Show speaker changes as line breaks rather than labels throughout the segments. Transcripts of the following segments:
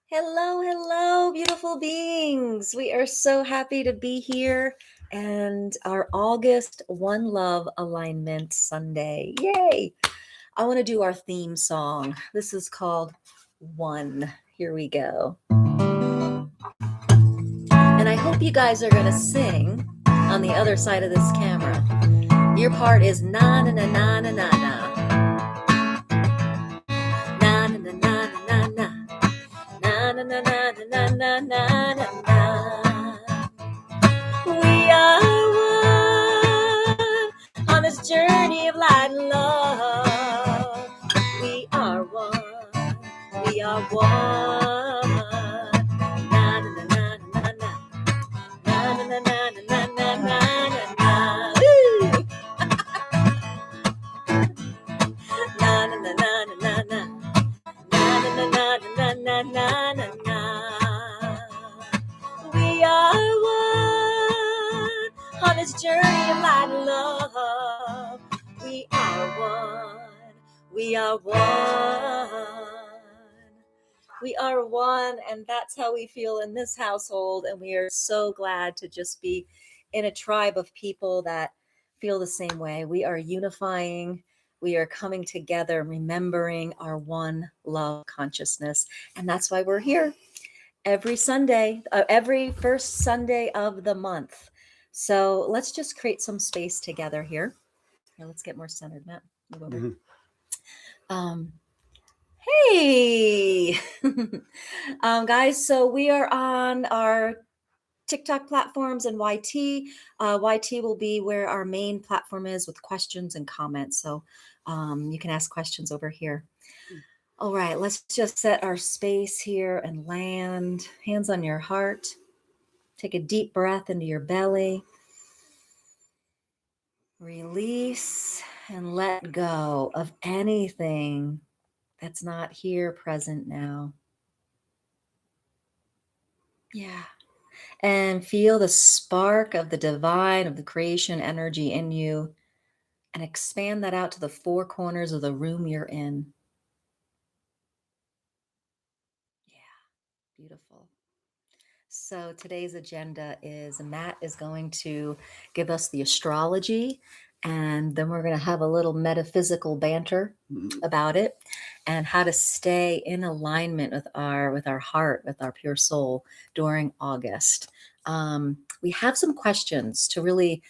Hello, hello, beautiful beings. We are so happy to be here and our August One Love Alignment Sunday. Yay! I want to do our theme song. This is called One. Here we go. And I hope you guys are going to sing on the other side of this camera. Your part is na na na na na na na. Na na na na na na. Na na na na na na na na na. We are one on this journey of light and love. We are one. We are one. Na na na na na na. Na na na na na na na na na. Woo! Na na na na na na. Na na na na na na na na na. We are one on this journey of light and love. We are one. We are one. We are one, and that's how we feel in this household. And we are so glad to just be in a tribe of people that feel the same way. We are unifying. We are coming together, remembering our one love consciousness. And that's why we're here every Sunday, every first Sunday of the month. So let's just create some space together here. Here, let's get more centered, Matt. Move over. Hey, guys. So we are on our TikTok platforms and YT. YT will be where our main platform is with questions and comments. So you can ask questions over here. All right, let's just set our space here and land. Hands on your heart. Take a deep breath into your belly. Release and let go of anything that's not here, present now. Yeah. And feel the spark of the divine, of the creation energy in you, and expand that out to the four corners of the room you're in. Yeah, beautiful. So today's agenda is Matt is going to give us the astrology, and then we're going to have a little metaphysical banter about it and how to stay in alignment with our heart, with our pure soul during August. We have some questions to really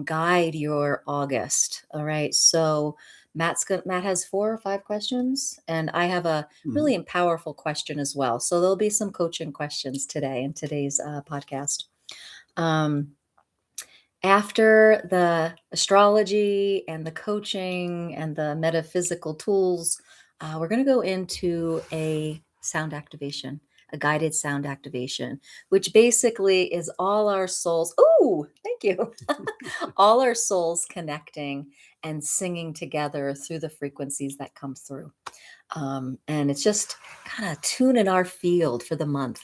guide your August. All right, so Matt has 4 or 5 questions, and I have a really powerful question as well. So there'll be some coaching questions today in today's podcast. After the astrology and the coaching and the metaphysical tools, we're going to go into a sound activation, a guided sound activation, which basically is all our souls. Oh, thank you. All our souls connecting and singing together through the frequencies that come through. And it's just kind of tuning our field for the month.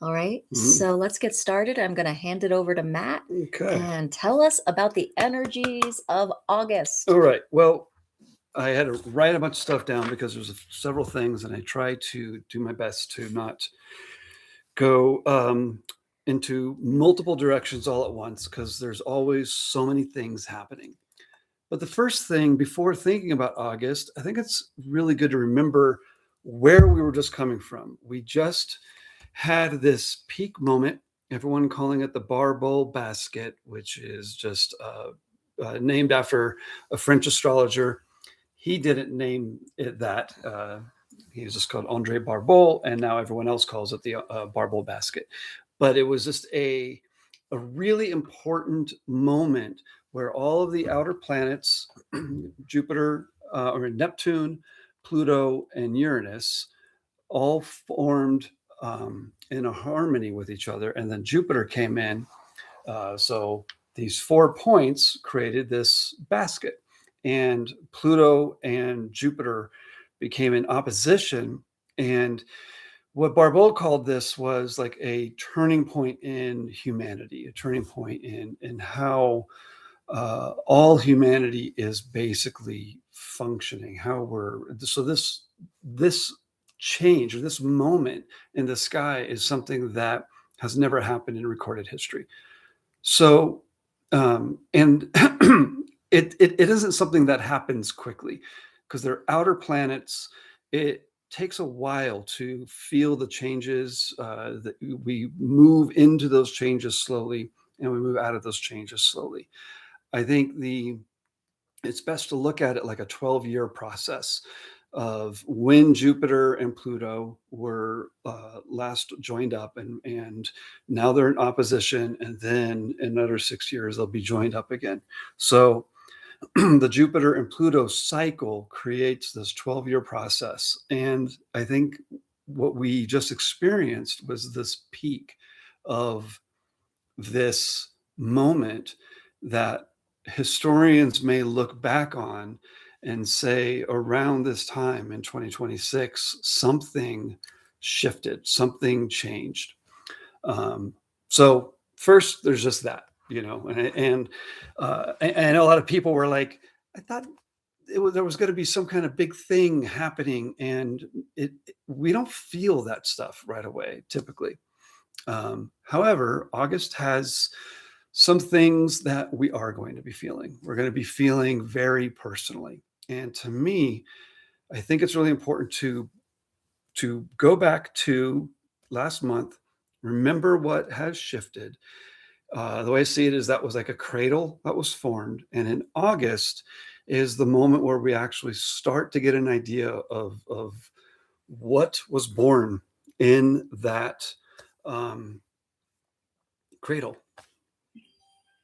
All right. So let's get started. I'm going to hand it over to Matt and tell us about the energies of August.
All right. Well, I had to write a bunch of stuff down because there's several things, and I try to do my best to not go into multiple directions all at once because there's always so many things happening. But the first thing, before thinking about August, I think it's really good to remember where we were just coming from. We just had this peak moment, everyone calling it the Barbeau basket, which is just named after a French astrologer. He didn't name it that. He was just called Andre Barbeau, and now everyone else calls it the Barbeau basket. But it was just a really important moment where all of the outer planets, Jupiter, or Neptune, Pluto, and Uranus, all formed in a harmony with each other. And then Jupiter came in. So these 4 points created this basket. And Pluto and Jupiter became in opposition. And what Barbeau called this was like a turning point in humanity, a turning point in how all humanity is basically functioning. How we're so this change, or this moment in the sky, is something that has never happened in recorded history. So, and it isn't something that happens quickly, because they're outer planets. It takes a while to feel the changes, that we move into those changes slowly, and we move out of those changes slowly. I think it's best to look at it like a 12-year process of when Jupiter and Pluto were last joined up, and now they're in opposition, and then in another 6 years they'll be joined up again. So the Jupiter and Pluto cycle creates this 12-year process. And I think what we just experienced was this peak of this moment that historians may look back on and say, around this time in 2026, something shifted, something changed. So first, there's just that, and I know a lot of people were like, I thought there was going to be some kind of big thing happening, and we don't feel that stuff right away, typically. However, August has some things that we are going to be feeling. We're going to be feeling very personally. And to me, I think it's really important to go back to last month, remember what has shifted. The way I see it is that was like a cradle that was formed. And in August is the moment where we actually start to get an idea of what was born in that cradle.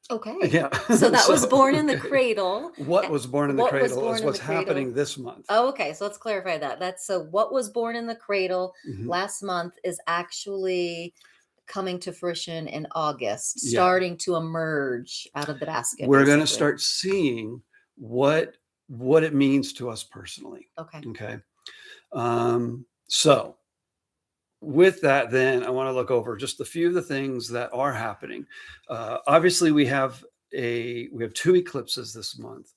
Okay.
Yeah.
So that was born in the cradle.
What was born in the
What was
cradle
born
is
in
what's
the cradle?
happening this month.
Oh, okay. So let's clarify that. That's so what was born in the cradle
Mhm.
last month is actually coming to fruition in August,
Yeah.
starting to emerge out of the basket.
We're going to
basically.
start seeing what it means to us personally.
Okay.
Okay. So with that, then I want to look over just a few of the things that are happening. Obviously, we have 2 eclipses this month,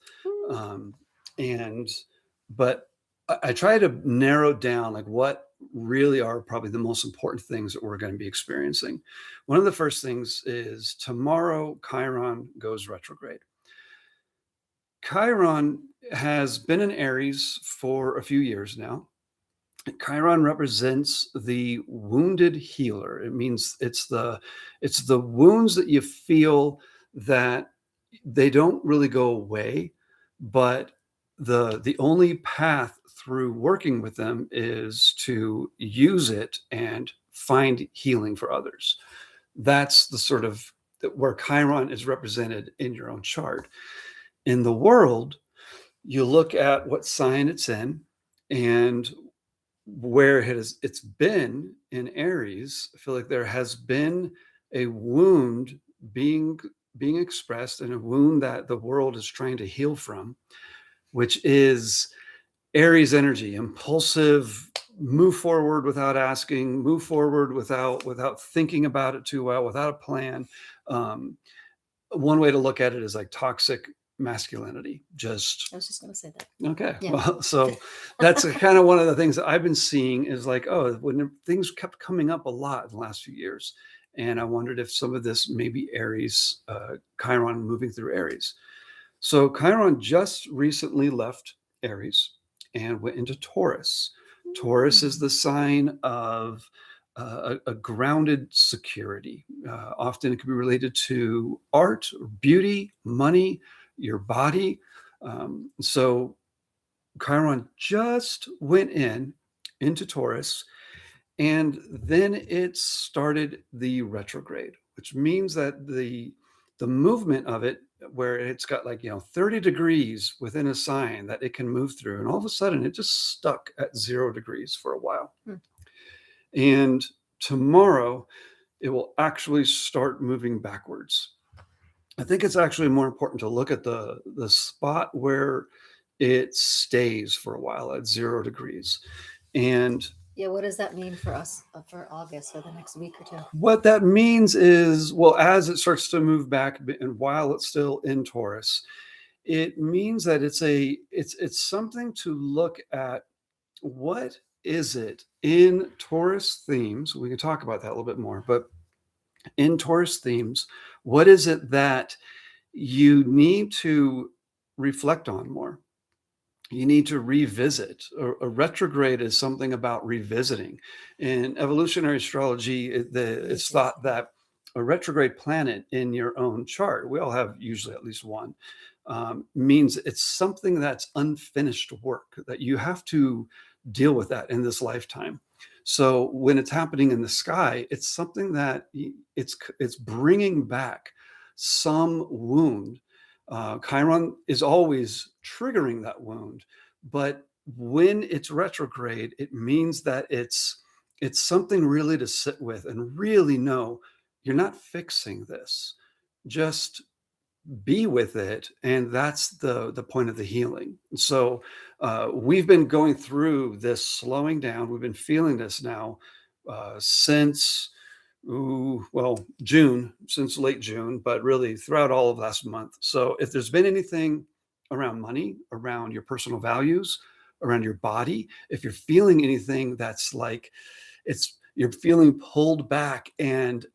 but I try to narrow down like what really are probably the most important things that we're going to be experiencing. One of the first things is tomorrow Chiron goes retrograde. Chiron has been in Aries for a few years now. Chiron represents the wounded healer. It means it's the wounds that you feel that they don't really go away, but the only path through working with them is to use it and find healing for others. That's the sort of where Chiron is represented in your own chart. In the world, you look at what sign it's in, and where it's been in Aries. I feel like there has been a wound being expressed, and a wound that the world is trying to heal from, which is Aries energy, impulsive, move forward without asking, move forward without thinking about it too well, without a plan. One way to look at it is like toxic masculinity.
I was just going to say that.
Okay.
Yeah.
Well, so that's kind of one of the things that I've been seeing is like, when things kept coming up a lot in the last few years. And I wondered if some of this may be Aries, Chiron moving through Aries. So Chiron just recently left Aries and went into Taurus. Taurus is the sign of a grounded security. Often it can be related to art, beauty, money, your body. So Chiron just went into Taurus, and then it started the retrograde, which means that the movement of it, where it's got 30 degrees within a sign that it can move through, and all of a sudden it just stuck at 0 degrees for a while. And tomorrow it will actually start moving backwards. I think it's actually more important to look at the spot where it stays for a while at 0 degrees. And
yeah, what does that mean for us for August, for the next week or two?
What that means is, well, as it starts to move back, and while it's still in Taurus, it means that it's something to look at what is it in Taurus themes? We can talk about that a little bit more, but in Taurus themes, what is it that you need to reflect on more? You need to revisit. A retrograde is something about revisiting. In evolutionary astrology, it's thought that a retrograde planet in your own chart, we all have usually at least one, means it's something that's unfinished work, that you have to deal with that in this lifetime. So when it's happening in the sky, it's something that it's bringing back some wound. Chiron is always triggering that wound, but when it's retrograde, it means that it's something really to sit with and really know you're not fixing this. Just be with it, and that's the point of the healing. So we've been going through this slowing down. We've been feeling this now since June, since late June, but really throughout all of last month. So if there's been anything around money, around your personal values, around your body, if you're feeling anything that's like you're feeling pulled back and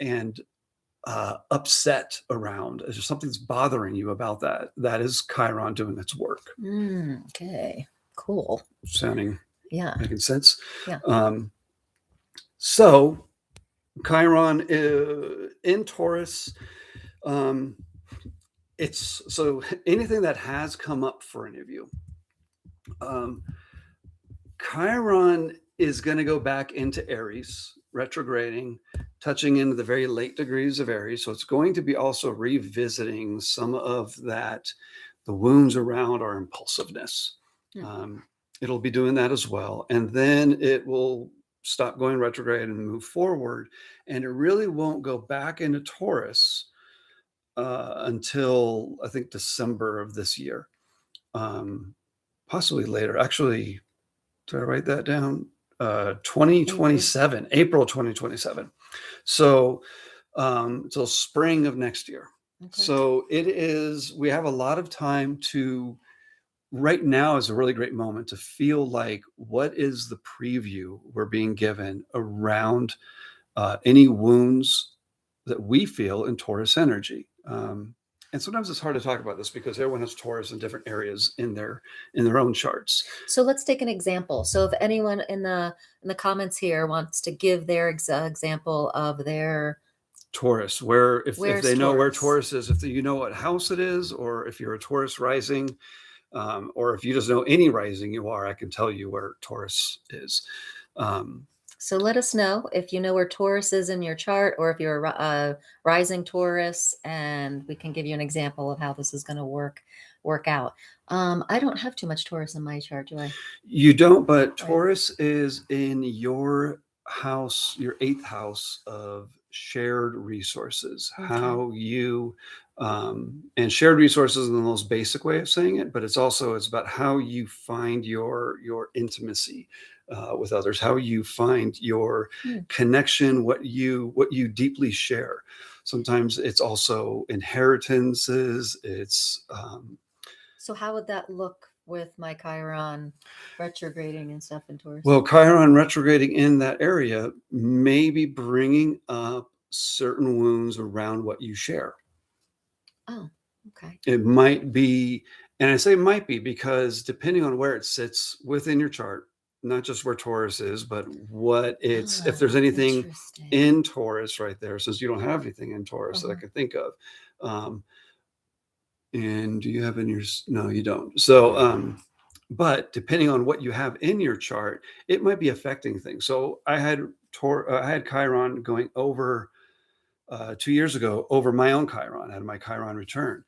upset around, if something's bothering you about that, that is Chiron doing its work.
Okay, cool.
Sounding, making sense?
Yeah.
So Chiron in Taurus, it's so anything that has come up for any of you, Chiron is going to go back into Aries, retrograding, touching into the very late degrees of Aries. So it's going to be also revisiting some of that, the wounds around our impulsiveness. It'll be doing that as well. And then it will stop going retrograde and move forward. And it really won't go back into Taurus until I think December of this year, possibly later. Actually, did I write that down? 2027, April 2027. So until spring of next year. Okay. So we have a lot of time to, right now is a really great moment to feel like, what is the preview we're being given around any wounds that we feel in Taurus energy. And sometimes it's hard to talk about this because everyone has Taurus in different areas in their own charts.
So let's take an example. So if anyone in the comments here wants to give their example of their
Taurus, where if they know where Taurus is, if you know what house it is, or if you're a Taurus rising, or if you just know any rising you are, I can tell you where Taurus is.
So let us know if you know where Taurus is in your chart, or if you're a rising Taurus, and we can give you an example of how this is going to work out. I don't have too much Taurus in my chart, do I?
You don't, but Taurus is in your house, your 8th house of shared resources. Okay. How you and shared resources in the most basic way of saying it, but it's about how you find your intimacy with others, how you find your connection, what you deeply share. Sometimes it's also inheritances. It's
so how would that look with my Chiron retrograding and stuff in Taurus?
Well, Chiron retrograding in that area may be bringing up certain wounds around what you share.
Oh, okay.
It might be, and I say might be because depending on where it sits within your chart, not just where Taurus is, but what it's, if there's anything in Taurus right there, since you don't have anything in Taurus that I can think of. And do you have in your, no, you don't. So, but depending on what you have in your chart, it might be affecting things. So I had Chiron going over 2 years ago over my own Chiron. I had my Chiron return,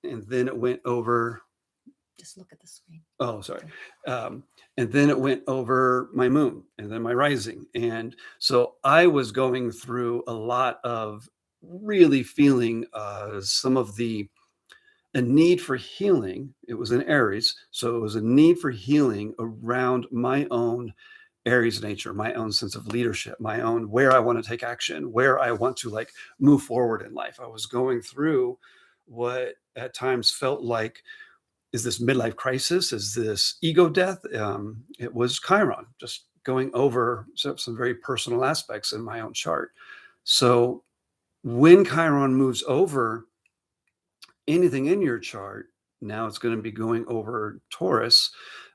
and then it went over.
Just look at the screen.
Oh, sorry. And then it went over my moon and then my rising. And so I was going through a lot of really feeling some of a need for healing. It was in Aries. So it was a need for healing around my own Aries nature, my own sense of leadership, my own where I want to take action, where I want to like move forward in life. I was going through what at times felt like is this midlife crisis? Is this ego death? It was Chiron, just going over some very personal aspects in my own chart. So when Chiron moves over anything in your chart, now it's going to be going over Taurus,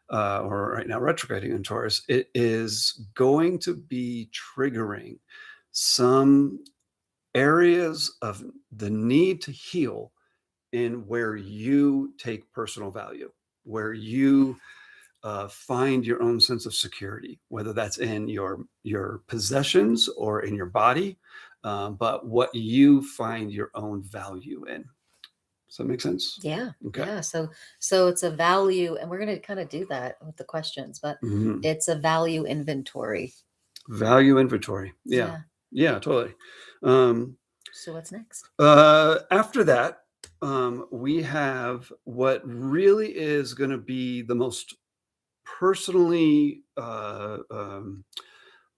or right now retrograding in Taurus. It is going to be triggering some areas of the need to heal in where you take personal value, where you find your own sense of security, whether that's in your possessions or in your body, but what you find your own value in. Does that make sense?
Yeah.
Okay.
Yeah. So it's a value, and we're going to kind of do that with the questions, but it's a value inventory.
Value inventory. Yeah. Totally.
So what's next?
After that, we have what really is going to be the most personally, I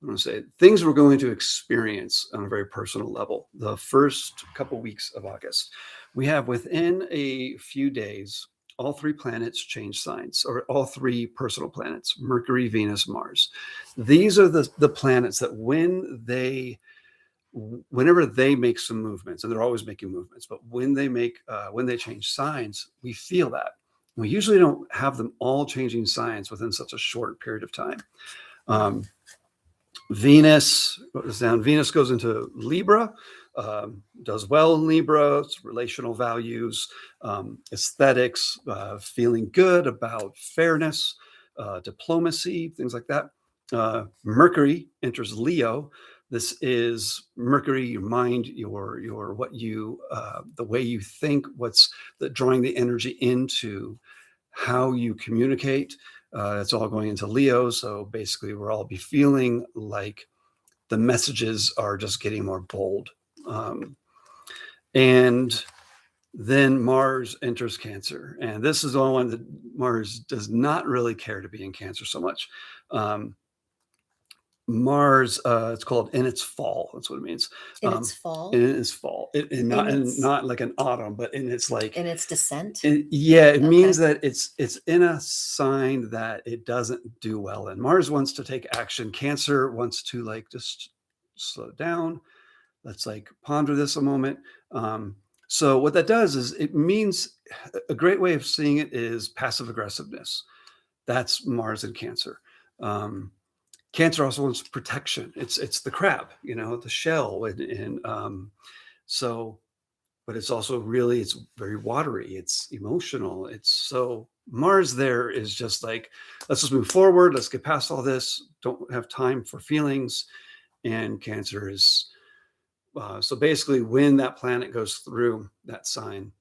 want to say, things we're going to experience on a very personal level. The first couple weeks of August, we have within a few days, all three planets change signs, or all three personal planets: Mercury, Venus, Mars. These are the planets that whenever they make some movements, and they're always making movements, but when they change signs, we feel that. We usually don't have them all changing signs within such a short period of time. Venus goes into Libra, does well in Libra. It's relational values, aesthetics, feeling good about fairness, diplomacy, things like that. Mercury enters Leo. This is Mercury, your mind, your what you, the way you think, what's drawing the energy into how you communicate. It's all going into Leo. So basically, we'll all be feeling like the messages are just getting more bold. And then Mars enters Cancer. And this is the only one that Mars does not really care to be in Cancer so much. Mars, it's called in its fall. That's what it means.
In its fall.
In its fall, not like an autumn, but in its
descent.
It means that it's in a sign that it doesn't do well in. Mars wants to take action. Cancer wants to just slow down. Let's ponder this a moment. So what that does is it means, a great way of seeing it is passive aggressiveness. That's Mars in Cancer. Cancer also wants protection. It's the crab, the shell, and so, but it's also it's very watery. It's emotional. So Mars there is just let's just move forward. Let's get past all this. Don't have time for feelings. And Cancer is so basically, when that planet goes through that sign,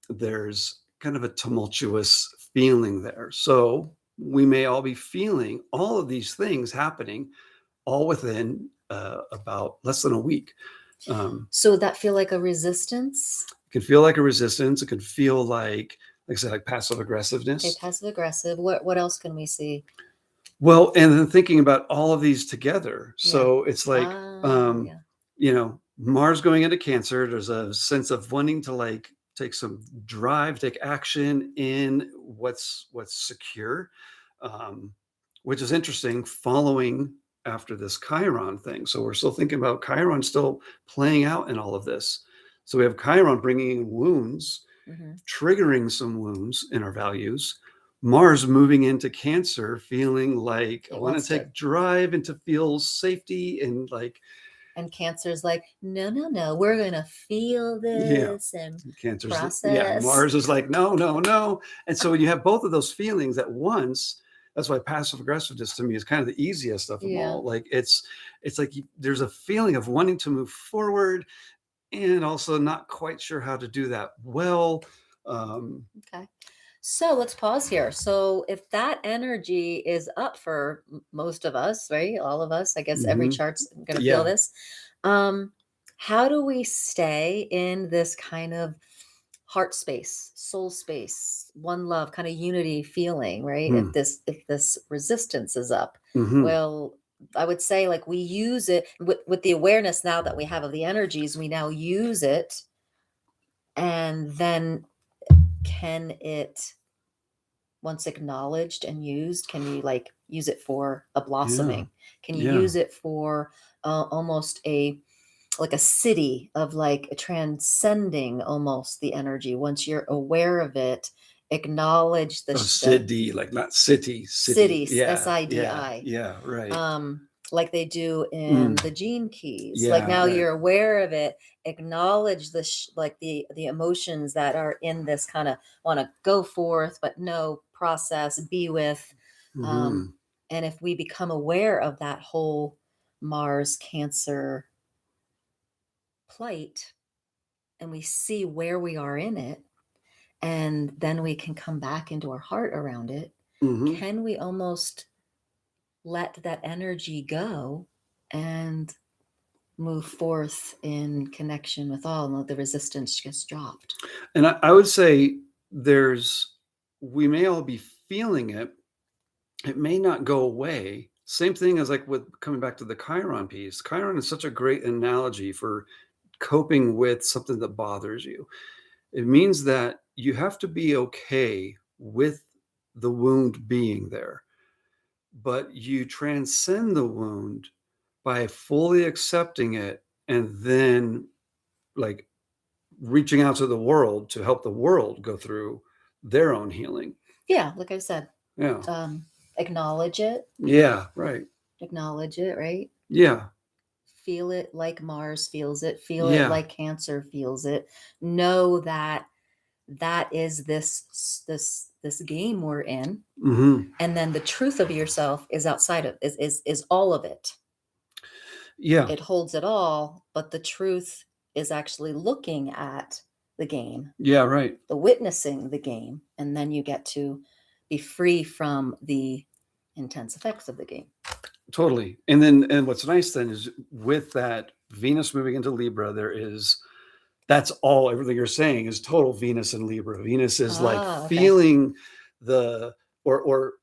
there's kind of a tumultuous feeling there. So we may all be feeling all of these things happening all within about less than a week.
So would that feel like a resistance?
It can feel like a resistance. It can feel like I said, like passive aggressiveness.
Okay, passive aggressive. What else can we see?
Well, and then thinking about all of these together. So it's Mars going into Cancer, there's a sense of wanting to take some drive, take action in what's secure, which is interesting following after this Chiron thing. So we're still thinking about Chiron still playing out in all of this. So we have Chiron bringing in wounds, triggering some wounds in our values. Mars moving into Cancer, feeling like I want to take drive and to feel safety and
And Cancer's no, we're gonna feel this and
Cancer's
process.
Mars is no. And so when you have both of those feelings at once, that's why passive aggressiveness to me is kind of the easiest of them all. It's there's a feeling of wanting to move forward and also not quite sure how to do that well.
Okay. So let's pause here. So if that energy is up for most of us, right? All of us, I guess every chart's going to feel this. How do we stay in this kind of heart space, soul space, one love, kind of unity feeling, right? If this resistance is up, well, I would say we use it with the awareness now that we have of the energies, we now use it. And then can it once acknowledged and used, can you like use it for a
Yeah.
blossoming? Can you
Yeah.
use it for almost a like a city of like transcending almost the energy? Once you're aware of it, acknowledge
Oh,
the
city, like not city,
cities,
Yeah.
SIDI.
Yeah. Right.
Like they do in the gene keys. Like
Yeah.
now
Right.
you're aware of it, acknowledge the like the emotions that are in this kind of want to go forth, but no, process, be with.
Mhm.
And if we become aware of that whole Mars Cancer plight and we see where we are in it, and then we can come back into our heart around it,
Mhm.
can we almost let that energy go and move forth in connection with all, and the resistance gets dropped?
And I would say we may all be feeling it. It may not go away. Same thing as like with coming back to the Chiron piece. Chiron is such a great analogy for coping with something that bothers you. It means that you have to be okay with the wound being there, but you transcend the wound by fully accepting it and then like reaching out to the world to help the world go through their own healing.
Yeah, like I said,
Yeah.
acknowledge it.
Yeah. Right.
Acknowledge it, right?
Yeah.
Feel it like Mars feels it. Feel it
Yeah.
like Cancer feels it. Know that that is this game we're in,
Mhm.
and then the truth of yourself is outside of is all of it.
Yeah.
It holds it all, but the truth is actually looking at the game,
Yeah. Right.
the witnessing the game, and then you get to be free from the intense effects of the game.
Totally. And what's nice then is with that Venus moving into Libra, that's all everything you're saying is total Venus and Libra. Venus is like
Okay.
feeling the or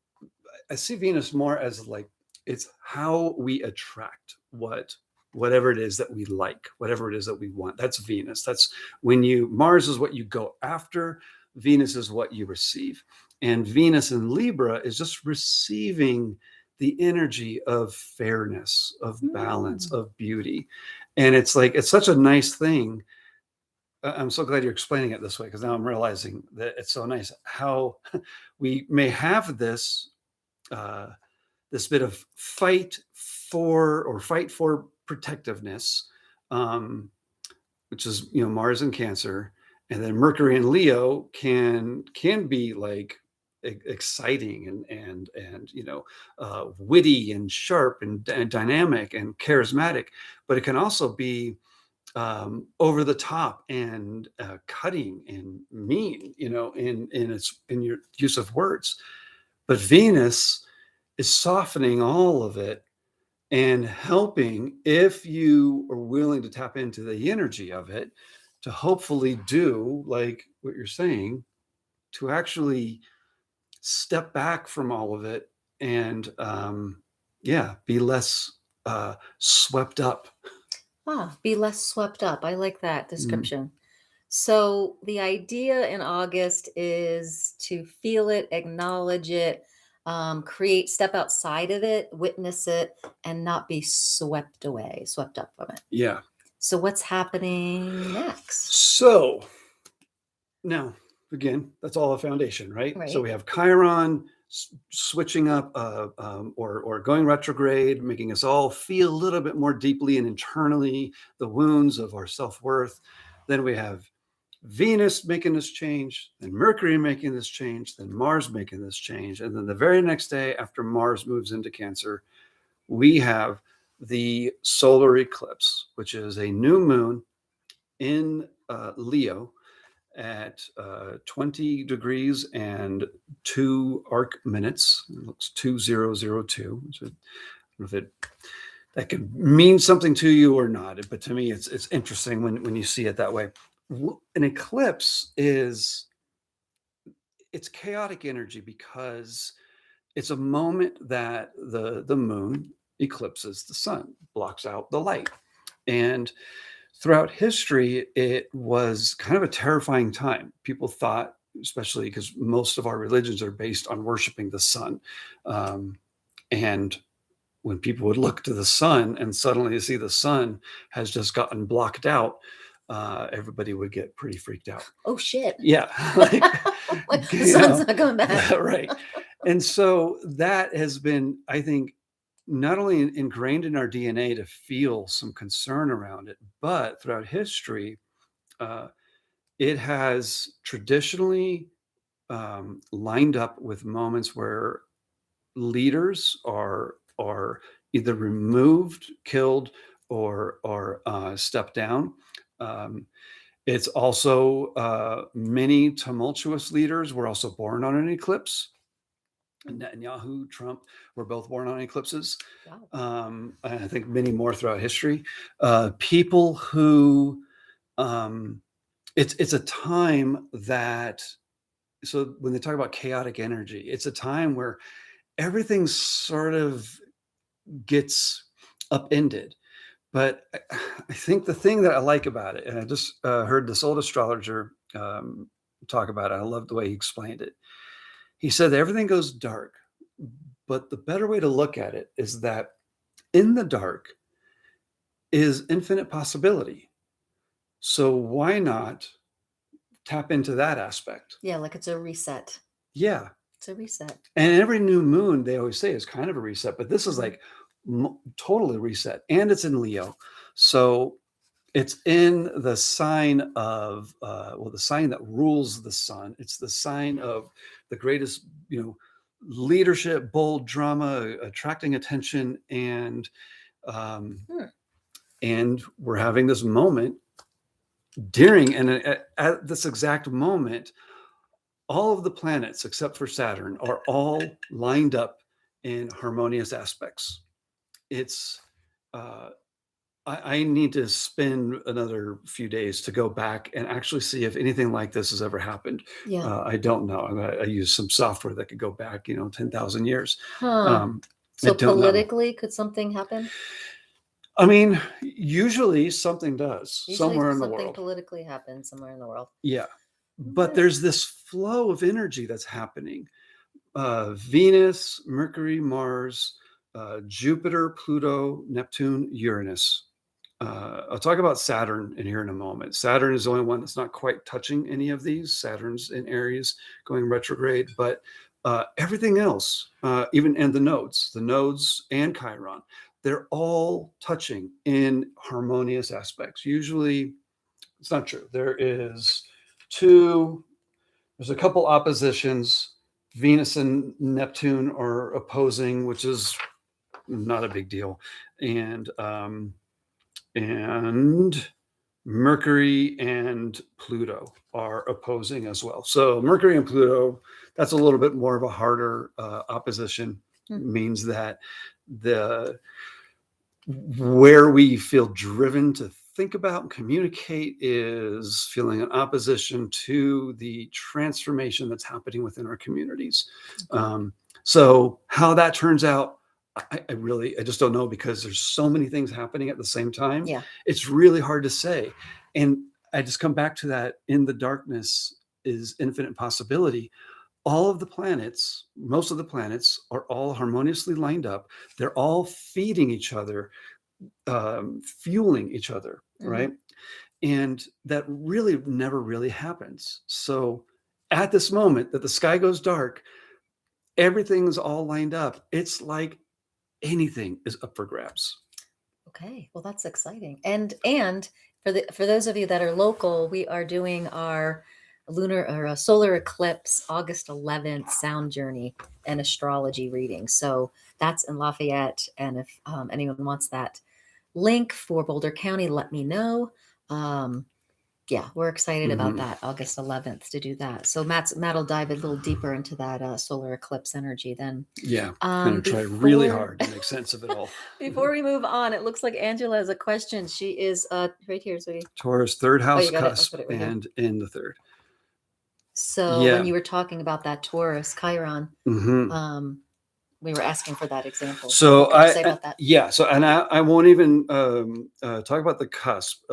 I see Venus more as like it's how we attract whatever it is that we like, whatever it is that we want. That's Venus. That's when Mars is what you go after, Venus is what you receive. And Venus in Libra is just receiving the energy of fairness, of balance, of beauty. And it's like it's such a nice thing. I'm so glad you're explaining it this way, because now I'm realizing that it's so nice how we may have this this bit of fight for protectiveness, which is Mars and Cancer, and then Mercury and Leo can be like exciting and witty and sharp and dynamic and charismatic, but it can also be over the top and cutting and mean, in your use of words. But Venus is softening all of it and helping, if you are willing to tap into the energy of it, to hopefully do like what you're saying, to actually step back from all of it and be less swept up.
Be less swept up. I like that description. So the idea in August is to feel it, acknowledge it, step outside of it, witness it, and not be swept up from it.
Yeah.
So what's happening next?
So now, again, that's all a foundation, right? So we have Chiron switching up or going retrograde, making us all feel a little bit more deeply and internally the wounds of our self-worth. Then we have Venus making this change, then Mercury making this change, then Mars making this change. And then the very next day after Mars moves into Cancer, we have the solar eclipse, which is a new moon in Leo at 20 degrees and 2 arc minutes. It looks 2002. So I don't know if that could mean something to you or not, but to me, it's interesting when you see it that way. An eclipse it's chaotic energy because it's a moment that the moon eclipses the sun, blocks out the light. And throughout history, it was kind of a terrifying time. People thought especially because most of our religions are based on worshiping the sun. And when people would look to the sun and suddenly see the sun has just gotten blocked out, everybody would get pretty freaked out.
Oh shit.
Yeah.
Like, the sun's not coming back.
Right. And so that has been, I think, not only ingrained in our DNA to feel some concern around it, but throughout history, it has traditionally lined up with moments where leaders are either removed, killed, or stepped down. It's also many tumultuous leaders were also born on an eclipse. Netanyahu, Trump were both born on eclipses.
Wow.
And I think many more throughout history. People who, it's a time that, so when they talk about chaotic energy, it's a time where everything sort of gets upended. But I think the thing that I like about it, and I just heard this old astrologer talk about it. I love the way he explained it. He said that everything goes dark, but the better way to look at it is that in the dark is infinite possibility. So why not tap into that aspect?
Yeah, like it's a reset.
Yeah.
It's a reset.
And every new moon, they always say, is kind of a reset, but this is like totally reset. And it's in Leo. So it's in the sign of, the sign that rules the sun. It's the sign of the greatest, leadership, bold drama, attracting attention. And we're having this moment during, and at this exact moment, all of the planets except for Saturn are all lined up in harmonious aspects. It's, I need to spend another few days to go back and actually see if anything like this has ever happened.
Yeah.
I don't know. I use some software that could go back, 10,000 years.
So politically, could something happen?
I mean, usually something does somewhere in the world.
Something politically happens somewhere in the world.
Yeah. But there's this flow of energy that's happening. Venus, Mercury, Mars, Jupiter, Pluto, Neptune, Uranus. I'll talk about Saturn in here in a moment. Saturn is the only one that's not quite touching any of these. Saturn's in Aries going retrograde, but everything else, even and the nodes and Chiron, they're all touching in harmonious aspects. Usually, it's not true. There's a couple oppositions. Venus and Neptune are opposing, which is not a big deal. And Mercury and Pluto are opposing as well. So Mercury and Pluto, that's a little bit more of a harder opposition. Means that where we feel driven to think about and communicate is feeling an opposition to the transformation that's happening within our communities. So how that turns out, I just don't know, because there's so many things happening at the same time.
Yeah.
It's really hard to say. And I just come back to that, in the darkness is infinite possibility. All of the planets, most of the planets are all harmoniously lined up. They're all feeding each other, fueling each other, right? And that really never really happens. So at this moment that the sky goes dark, everything's all lined up. It's like anything is up for grabs.
Okay, well, that's exciting. And for those of you that are local, we are doing our lunar or a solar eclipse August 11th sound journey and astrology reading. So that's in Lafayette. And if anyone wants that link for Boulder County, let me know. Yeah, we're excited about that, August 11th, to do that. So Matt will dive a little deeper into that solar eclipse energy then.
Yeah, I'm going to try really hard to make sense of it all.
Before we move on, it looks like Angela has a question. She is right here, sweetie.
Taurus, third house cusp, and in the third.
So when you were talking about that Taurus, Chiron, we were asking for that example.
So
say about that?
Yeah. So, and I won't even talk about the cusp.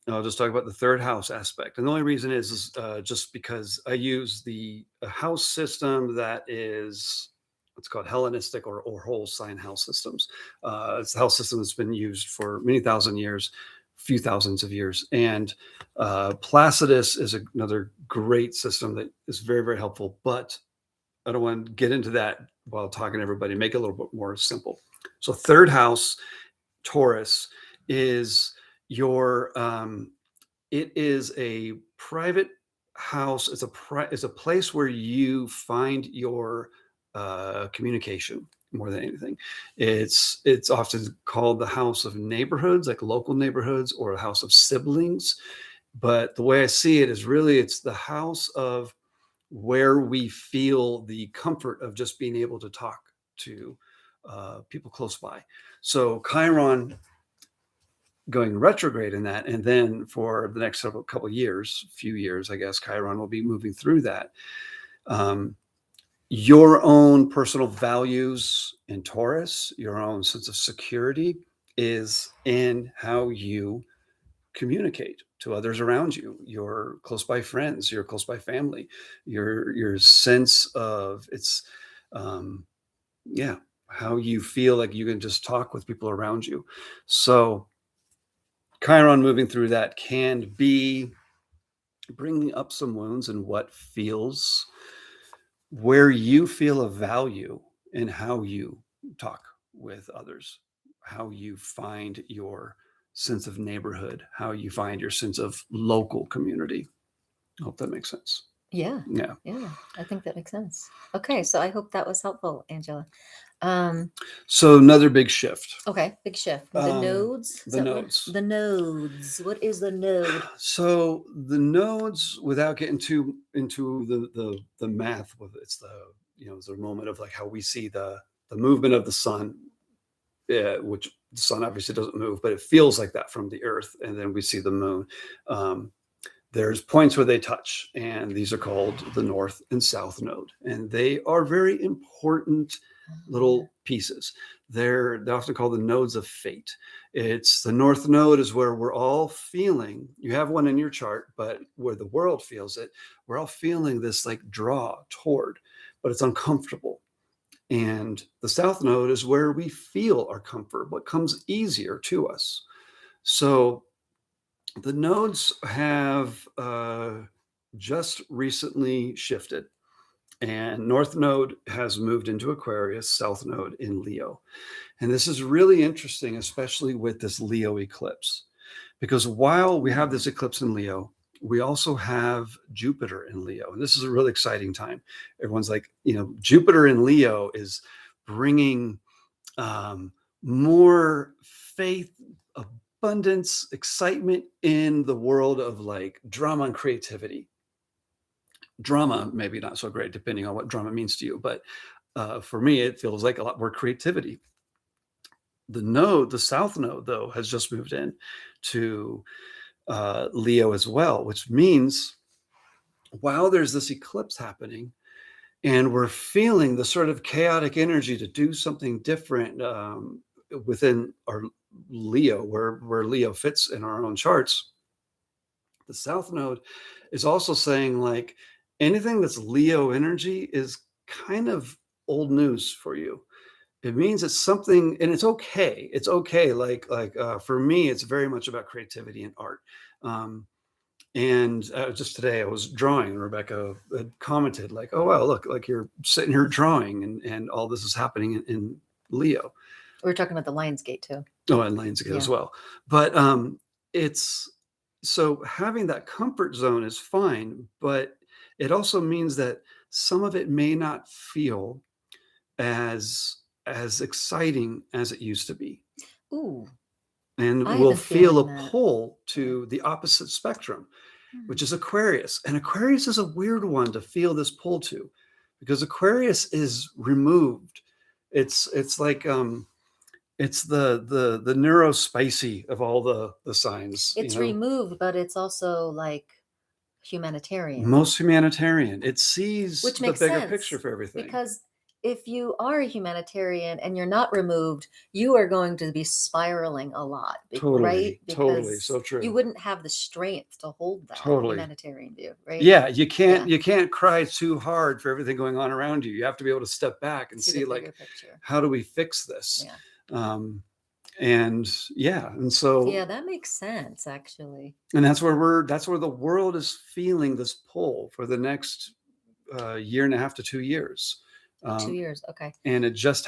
I'll just talk about the third house aspect. And the only reason is just because I use a house system that is what's called Hellenistic or whole sign house systems. It's a house system that's been used for many thousand years, few thousands of years. And Placidus is another great system that is very, very helpful. But I don't want to get into that while talking to everybody, make it a little bit more simple. So third house, Taurus, is your it is a private house. It's a place where you find your communication more than anything. It's often called the house of neighborhoods, like local neighborhoods, or a house of siblings. But the way I see it is really it's the house of where we feel the comfort of just being able to talk to people close by. So Chiron going retrograde in that, and then for the next few years, I guess, Chiron will be moving through that. Your own personal values in Taurus, your own sense of security is in how you communicate to others around you, your close by friends, your close by family, your sense of how you feel like you can just talk with people around you. So Chiron moving through that can be bringing up some wounds and where you feel a value in how you talk with others, how you find your sense of neighborhood, how you find your sense of local community. I hope that makes sense.
Yeah.
Yeah.
I think that makes sense. Okay, so I hope that was helpful, Angela.
So another big shift.
Okay, big shift. The nodes.
The nodes.
The nodes. What is the node?
So the nodes, without getting into the math, it's the moment of like how we see the movement of the sun, which the sun obviously doesn't move, but it feels like that from the Earth, and then we see the moon. There's points where they touch, and these are called the north and south node, and they are very important little pieces. They're often called the nodes of fate. It's the north node is where we're all feeling, you have one in your chart, but where the world feels it, we're all feeling this like draw toward, but it's uncomfortable. And the south node is where we feel our comfort, what comes easier to us. So the nodes have just recently shifted. And North Node has moved into Aquarius, South Node in Leo. And this is really interesting, especially with this Leo eclipse, because while we have this eclipse in Leo, we also have Jupiter in Leo. And this is a really exciting time. Everyone's like, Jupiter in Leo is bringing more faith, abundance, excitement in the world of like drama and creativity. Drama, maybe not so great, depending on what drama means to you. But for me, it feels like a lot more creativity. The South Node, though, has just moved in to Leo as well, which means while there's this eclipse happening and we're feeling the sort of chaotic energy to do something different within our Leo, where Leo fits in our own charts, the South Node is also saying like, anything that's Leo energy is kind of old news for you. It means it's something, and it's okay. It's okay. Like for me, it's very much about creativity and art. And just today I was drawing, and Rebecca had commented like, "Oh wow, look, like you're sitting here drawing, and all this is happening in Leo."
We're talking about the Lionsgate too.
Oh, and Lionsgate as well. But it's so having that comfort zone is fine, but it also means that some of it may not feel as exciting as it used to be.
Ooh.
And we'll feel a pull to the opposite spectrum, which is Aquarius. And Aquarius is a weird one to feel this pull to, because Aquarius is removed. It's like it's the neurospicy of all the signs.
It's removed, but it's also like humanitarian.
Most humanitarian. It sees
which
the
makes
bigger
sense,
picture for everything.
Because if you are a humanitarian and you're not removed, you are going to be spiraling a lot, right?
Totally.
Because
So true.
you wouldn't have the strength to hold that
Totally.
humanitarian view, right?
Yeah, you can't cry too hard for everything going on around you. You have to be able to step back and see
the
like,
bigger picture.
how do we fix this?
Yeah.
And so
Yeah, that makes sense, actually.
and that's where the world is feeling this pull for the next year and a half to 2 years.
2 years, okay.
And it just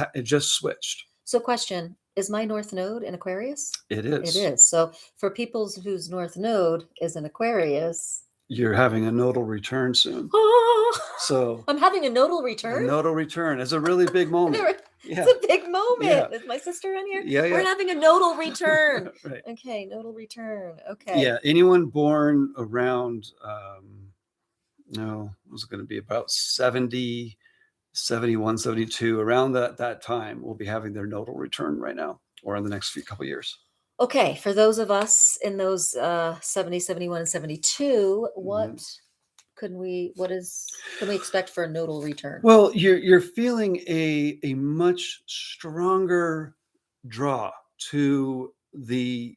switched.
So, question: is my North Node in Aquarius?
It is.
It is. So, for people whose North Node is in Aquarius,
you're having a nodal return soon. So
I'm having a nodal return.
A nodal return is a really big moment.
Yeah. It's a big moment.
Yeah.
Is my sister in here?
Yeah,
We're having a nodal return.
Right.
Okay, nodal return. Okay.
Yeah, anyone born around it was going to be about 70, 71, 72, around that time will be having their nodal return right now or in the next couple of years.
Okay, for those of us in those 70, 71, and 72, what can we expect for a nodal return?
Well, you're feeling a much stronger draw to the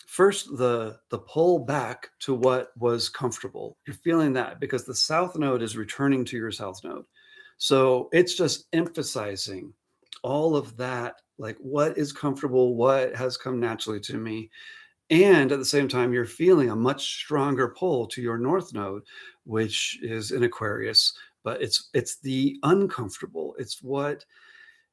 first the pull back to what was comfortable. You're feeling that because the South Node is returning to your South Node. So it's just emphasizing all of that, like what is comfortable, what has come naturally to me. And at the same time, you're feeling a much stronger pull to your North Node, which is in Aquarius, but it's the uncomfortable. It's what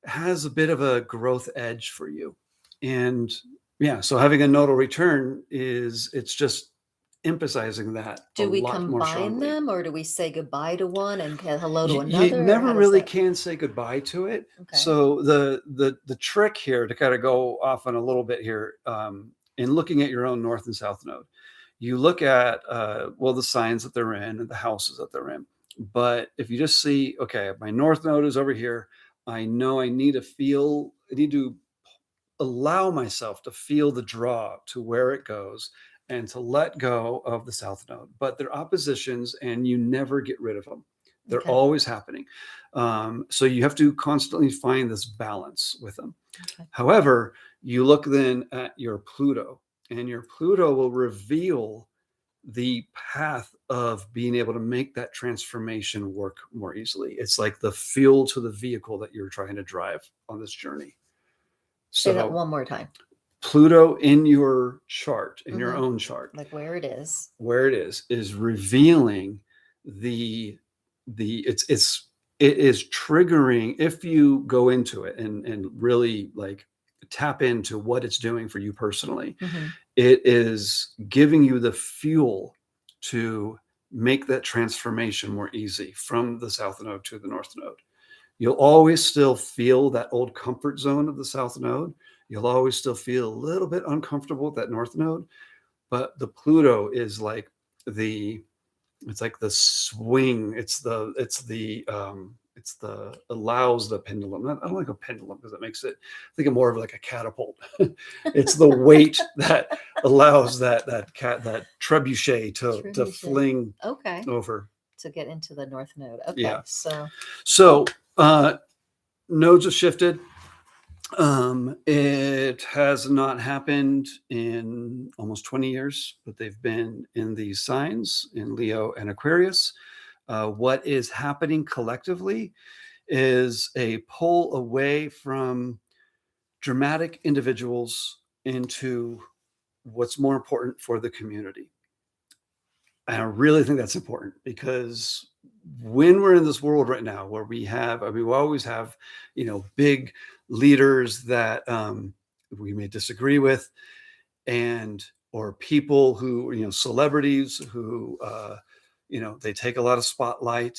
has a bit of a growth edge for you. And yeah, so having a nodal return it's just emphasizing that.
Do we combine them, or do we say goodbye to one and hello to another?
You never really can say goodbye to it. Okay. So the trick here, to kind of go off on a little bit here, in looking at your own North and South Node, you look at the signs that they're in and the houses that they're in. But if you just see, okay, my North Node is over here, I know I need to allow myself to feel the draw to where it goes and to let go of the South Node. But they're oppositions and you never get rid of them. They're always happening. So you have to constantly find this balance with them. Okay. However, you look then at your Pluto, and your Pluto will reveal the path of being able to make that transformation work more easily. It's like the fuel to the vehicle that you're trying to drive on this journey.
Say that one more time.
Pluto in your chart, in your own chart,
like where it is
revealing it is triggering. If you go into it and really like tap into what it's doing for you personally, it is giving you the fuel to make that transformation more easy from the South Node to the North Node. You'll always still feel that old comfort zone of the South Node. You'll always still feel a little bit uncomfortable with that North Node, but the Pluto is like it's like the swing. It's the allows the pendulum. I don't like a pendulum because it makes it, I think of more of like a catapult. It's the weight that allows that trebuchet to fling over.
To get into the North Node. Okay.
Yeah.
So
nodes have shifted. It has not happened in almost 20 years, but they've been in these signs in Leo and Aquarius. What is happening collectively is a pull away from dramatic individuals into what's more important for the community. And I really think that's important because when we're in this world right now where we always have, big leaders that we may disagree with, or people who, celebrities who, they take a lot of spotlight.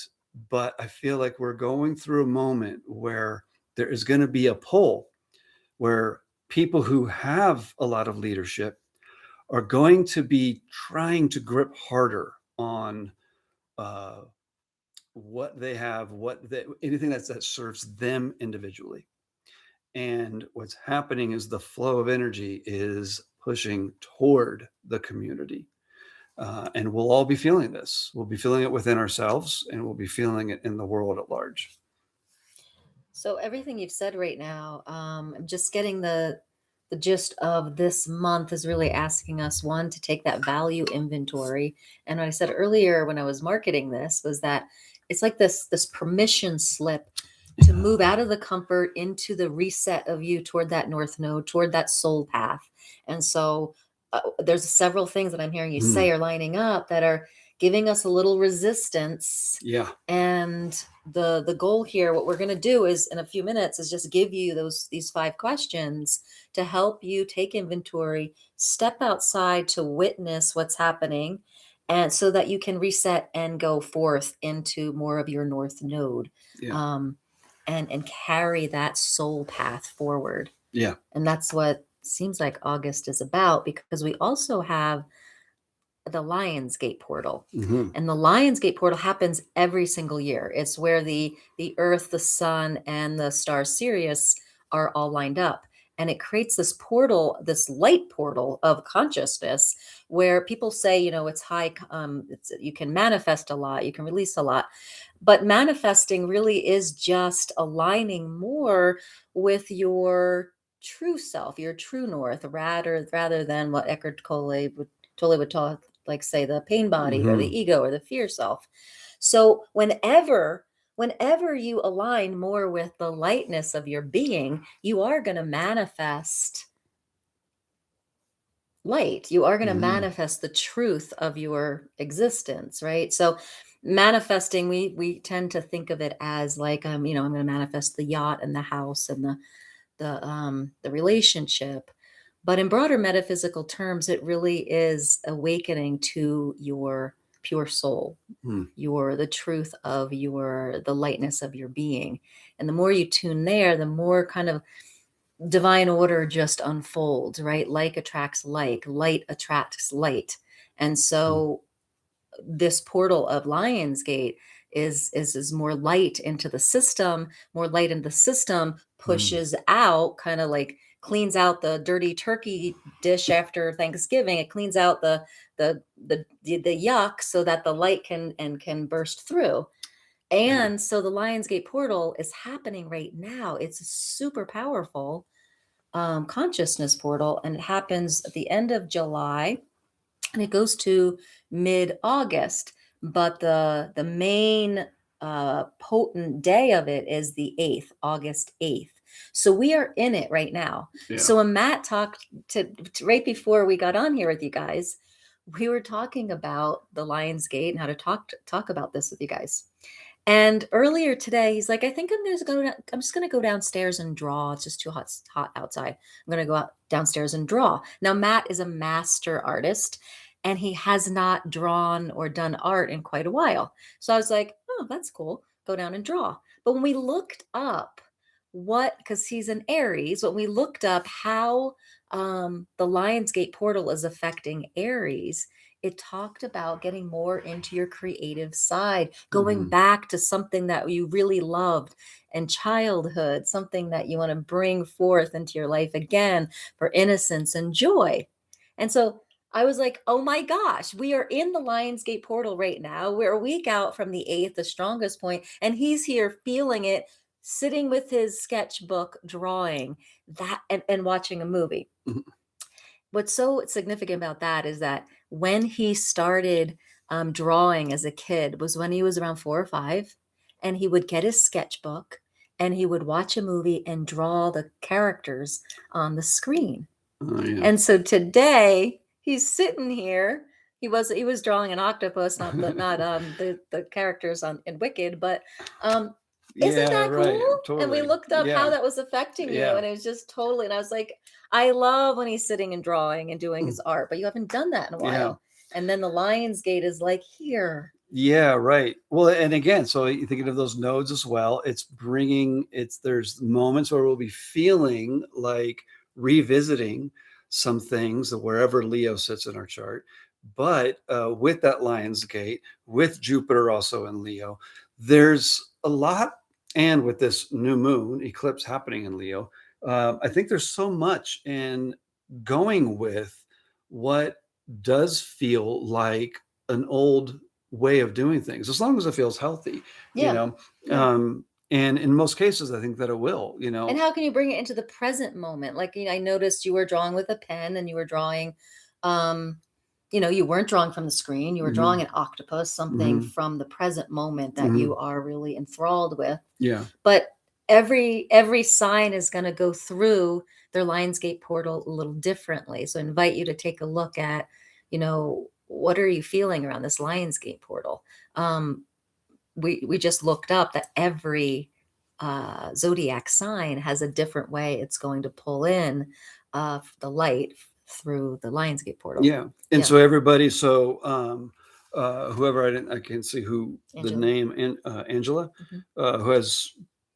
But I feel like we're going through a moment where there is going to be a pull where people who have a lot of leadership are going to be trying to grip harder on what they have, anything that serves them individually. And what's happening is the flow of energy is pushing toward the community. And we'll all be feeling this. We'll be feeling it within ourselves, and we'll be feeling it in the world at large.
So everything you've said right now, I'm just getting the gist of this month is really asking us, one, to take that value inventory. And what I said earlier when I was marketing this was that it's like this permission slip to move out of the comfort into the reset of you toward that north node, toward that soul path. And so there's several things that I'm hearing you say are lining up that are giving us a little resistance.
Yeah.
And the goal here, what we're going to do is in a few minutes is just give you these 5 questions to help you take inventory, step outside to witness what's happening, and so that you can reset and go forth into more of your north node.
Yeah.
And carry that soul path forward.
Yeah.
And that's what seems like August is about, because we also have the Lionsgate portal. And the Lionsgate portal happens every single year. It's where the Earth, the Sun, and the star Sirius are all lined up. And it creates this portal, this light portal of consciousness, where people say, you know, it's high, you can manifest a lot, you can release a lot. But manifesting really is just aligning more with your true self, your true north, rather than what Eckhart Tolle would talk, like, say, the pain body or the ego or the fear self. So whenever you align more with the lightness of your being, you are going to manifest light. You are going to manifest the truth of your existence, right? So manifesting, we tend to think of it as like, I'm going to manifest the yacht and the house and the relationship. But in broader metaphysical terms, it really is awakening to your pure soul, the truth of the lightness of your being. And the more you tune there, the more kind of divine order just unfolds, right? Like attracts like, light attracts light. And so this portal of Lionsgate is more light into the system. More light in the system pushes out, kind of like cleans out the dirty turkey dish after Thanksgiving. It cleans out the yuck so that the light can burst through. And so the Lionsgate portal is happening right now. It's a super powerful consciousness portal, and it happens at the end of July, and it goes to mid-August. But the main potent day of it is the 8th, August 8th. So we are in it right now.
Yeah.
So when Matt talked to right before we got on here with you guys, we were talking about the Lionsgate and how to talk about this with you guys. And earlier today, he's like, I think I'm just going to go downstairs and draw. It's just too hot outside. I'm going to go downstairs and draw. Now, Matt is a master artist, and he has not drawn or done art in quite a while. So I was like, oh, that's cool. Go down and draw. But when we looked up because he's an Aries, when we looked up how the Lionsgate portal is affecting Aries, it talked about getting more into your creative side, going back to something that you really loved in childhood, something that you want to bring forth into your life again for innocence and joy. And so I was like, oh my gosh, we are in the Lionsgate portal right now. We're a week out from the 8th, the strongest point, and he's here feeling it, sitting with his sketchbook, drawing that and watching a movie. What's so significant about that is that when he started drawing as a kid was when he was around 4 or 5, and he would get his sketchbook and he would watch a movie and draw the characters on the screen. And so today he's sitting here. He was drawing an octopus, not the characters in Wicked, but isn't that cool?
Totally.
And we looked up how that was affecting you, and it was just totally. And I was like, I love when he's sitting and drawing and doing his art, but you haven't done that in a while. And then the Lionsgate is like here.
Yeah, right. Well, and again, so you're thinking of those nodes as well. There's moments where we'll be feeling like revisiting some things wherever Leo sits in our chart. But with that Lionsgate, with Jupiter also in Leo, there's a lot. And with this new moon eclipse happening in Leo, I think there's so much in going with what does feel like an old way of doing things, as long as it feels healthy. And in most cases, I think that it will, you know.
And how can you bring it into the present moment? Like, I noticed you were drawing with a pen, and you were drawing, you weren't drawing from the screen. You were drawing an octopus, something from the present moment that you are really enthralled with.
Yeah.
But every sign is going to go through their Lionsgate portal a little differently. So I invite you to take a look at, what are you feeling around this Lionsgate portal? We just looked up that every zodiac sign has a different way it's going to pull in the light through the Lionsgate portal.
Yeah. And so everybody, whoever, I can't see who
Angela.
the name, Angela, who has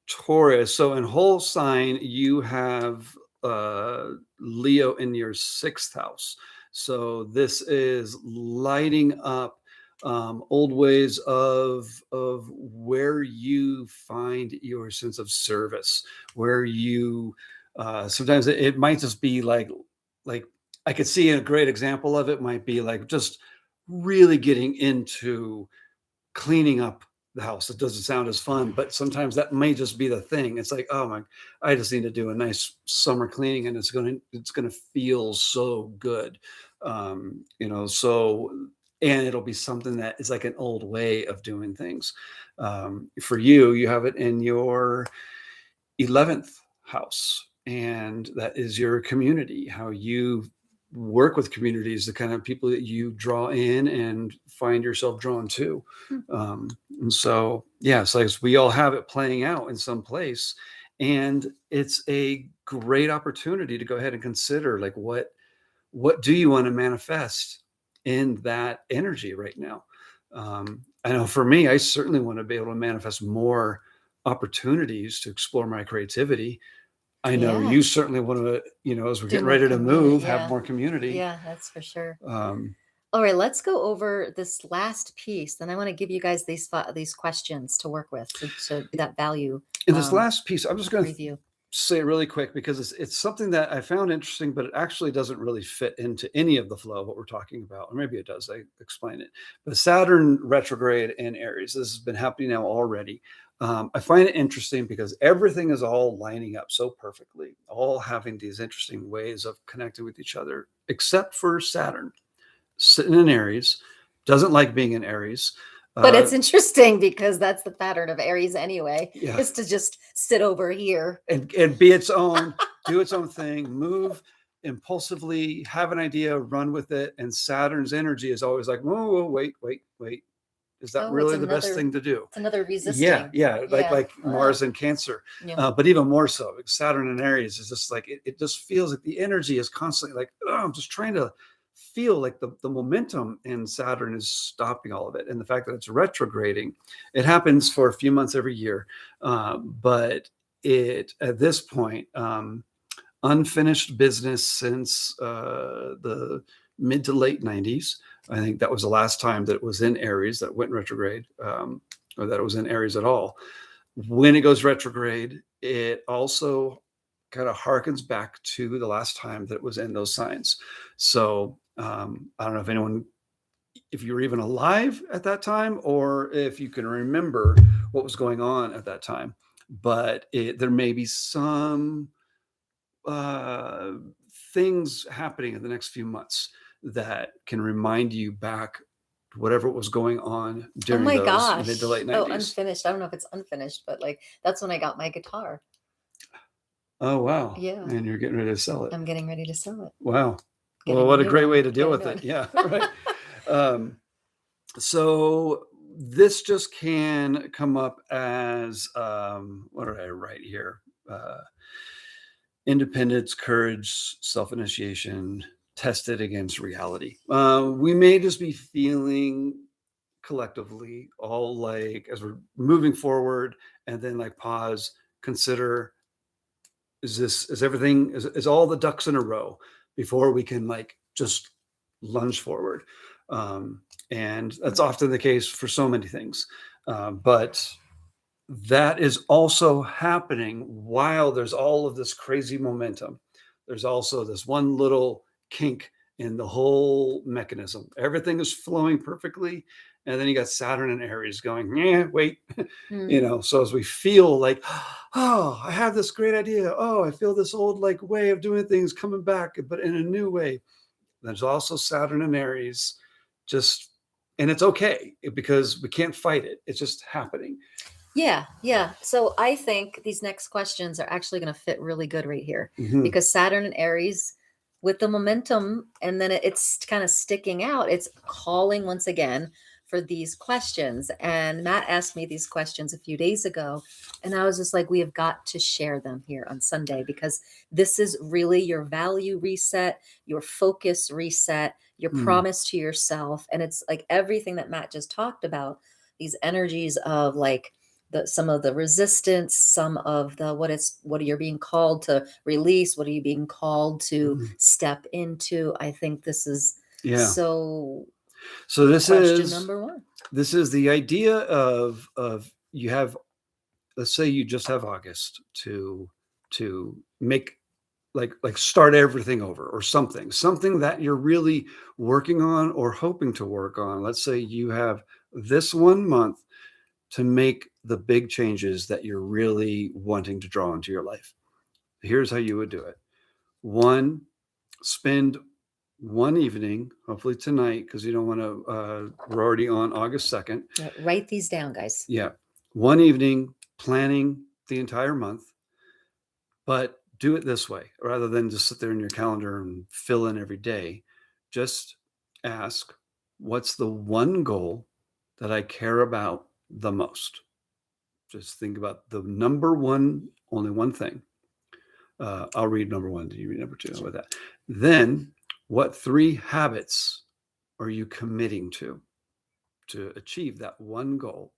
Taurus. So in whole sign, you have Leo in your 6th house. So this is lighting up old ways of where you find your sense of service, where you sometimes it might just be like I could see a great example of it might be like just really getting into cleaning up the house. It doesn't sound as fun, but sometimes that may just be the thing. It's like, oh my, I just need to do a nice summer cleaning, and it's gonna feel so good, So, and it'll be something that is like an old way of doing things. For you have it in your 11th house, and that is your community, how you work with communities, the kind of people that you draw in and find yourself drawn to. And so, so we all have it playing out in some place, and it's a great opportunity to go ahead and consider like, what do you want to manifest in that energy right now? I know for me, I certainly want to be able to manifest more opportunities to explore my creativity. I know you certainly want to, as we're getting ready to move, have more community.
Yeah, that's for sure. All right, let's go over this last piece. Then I want to give you guys these questions to work with, so that value.
In this last piece, I'm just going to say it really quick because it's something that I found interesting, but it actually doesn't really fit into any of the flow of what we're talking about. Or maybe it does. I explain it. But Saturn retrograde in Aries, this has been happening now already. I find it interesting because everything is all lining up so perfectly, all having these interesting ways of connecting with each other, except for Saturn sitting in Aries, doesn't like being in Aries.
But it's interesting because that's the pattern of Aries anyway, is to just sit over here
and be its own, do its own thing, move impulsively, have an idea, run with it. And Saturn's energy is always like, whoa, wait. Is that really the best thing to do?
It's another resisting.
Like Mars and Cancer. But even more so, Saturn and Aries is just like, it just feels like the energy is constantly like, oh, I'm just trying to feel like the momentum in Saturn is stopping all of it. And the fact that it's retrograding, it happens for a few months every year. But at this point, unfinished business since the mid to late 90s. I think that was the last time that it was in Aries that went retrograde, or that it was in Aries at all. When it goes retrograde, it also kind of harkens back to the last time that it was in those signs. So I don't know if you were even alive at that time, or if you can remember what was going on at that time. But there may be some things happening in the next few months that can remind you back to whatever was going on during those mid to late 90s.
Unfinished. I don't know if it's unfinished, but like that's when I got my guitar.
Oh, wow.
Yeah.
And you're getting ready to sell it.
I'm getting ready to sell it.
Wow. Well, what a great way to deal with it. Yeah. Right. So this just can come up as, what did I write here? Independence, courage, self-initiation, tested against reality. We may just be feeling collectively all like, as we're moving forward, and then like pause, consider, is all the ducks in a row before we can like just lunge forward. And that's often the case for so many things. But that is also happening while there's all of this crazy momentum. There's also this one little kink in the whole mechanism. Everything is flowing perfectly, And then you got Saturn and Aries going, yeah, wait,
Hmm.
so as we feel like, oh, I have this great idea. Oh, I feel this old like way of doing things coming back, but in a new way. There's also Saturn and Aries, and it's okay because we can't fight it. It's just happening.
Yeah. So I think these next questions are actually going to fit really good right here
Mhm.
because Saturn and Aries, with the momentum, and then it's kind of sticking out, it's calling once again for these questions. And Matt asked me these questions a few days ago, and I was just like, we have got to share them here on Sunday because this is really your value reset, your focus reset, your
Mm.
promise to yourself. And it's like everything that Matt just talked about, these energies of like, some of the resistance, some of the what you're being called to release, what are you being called to step into. I think this is so
this
question
is
number one.
This is the idea of you have, let's say you just have August to make like start everything over or something that you're really working on or hoping to work on. Let's say you have this 1 month to make the big changes that you're really wanting to draw into your life. Here's how you would do it. One, spend one evening, hopefully tonight, because you don't want to, we're already on August 2nd.
Yeah, write these down, guys.
Yeah. One evening planning the entire month, but do it this way rather than just sit there in your calendar and fill in every day. Just ask, what's the one goal that I care about the most? Just think about the number one, only one thing. I'll read number one. Do you read number two? How about that? Then, what 3 habits are you committing to achieve that one goal?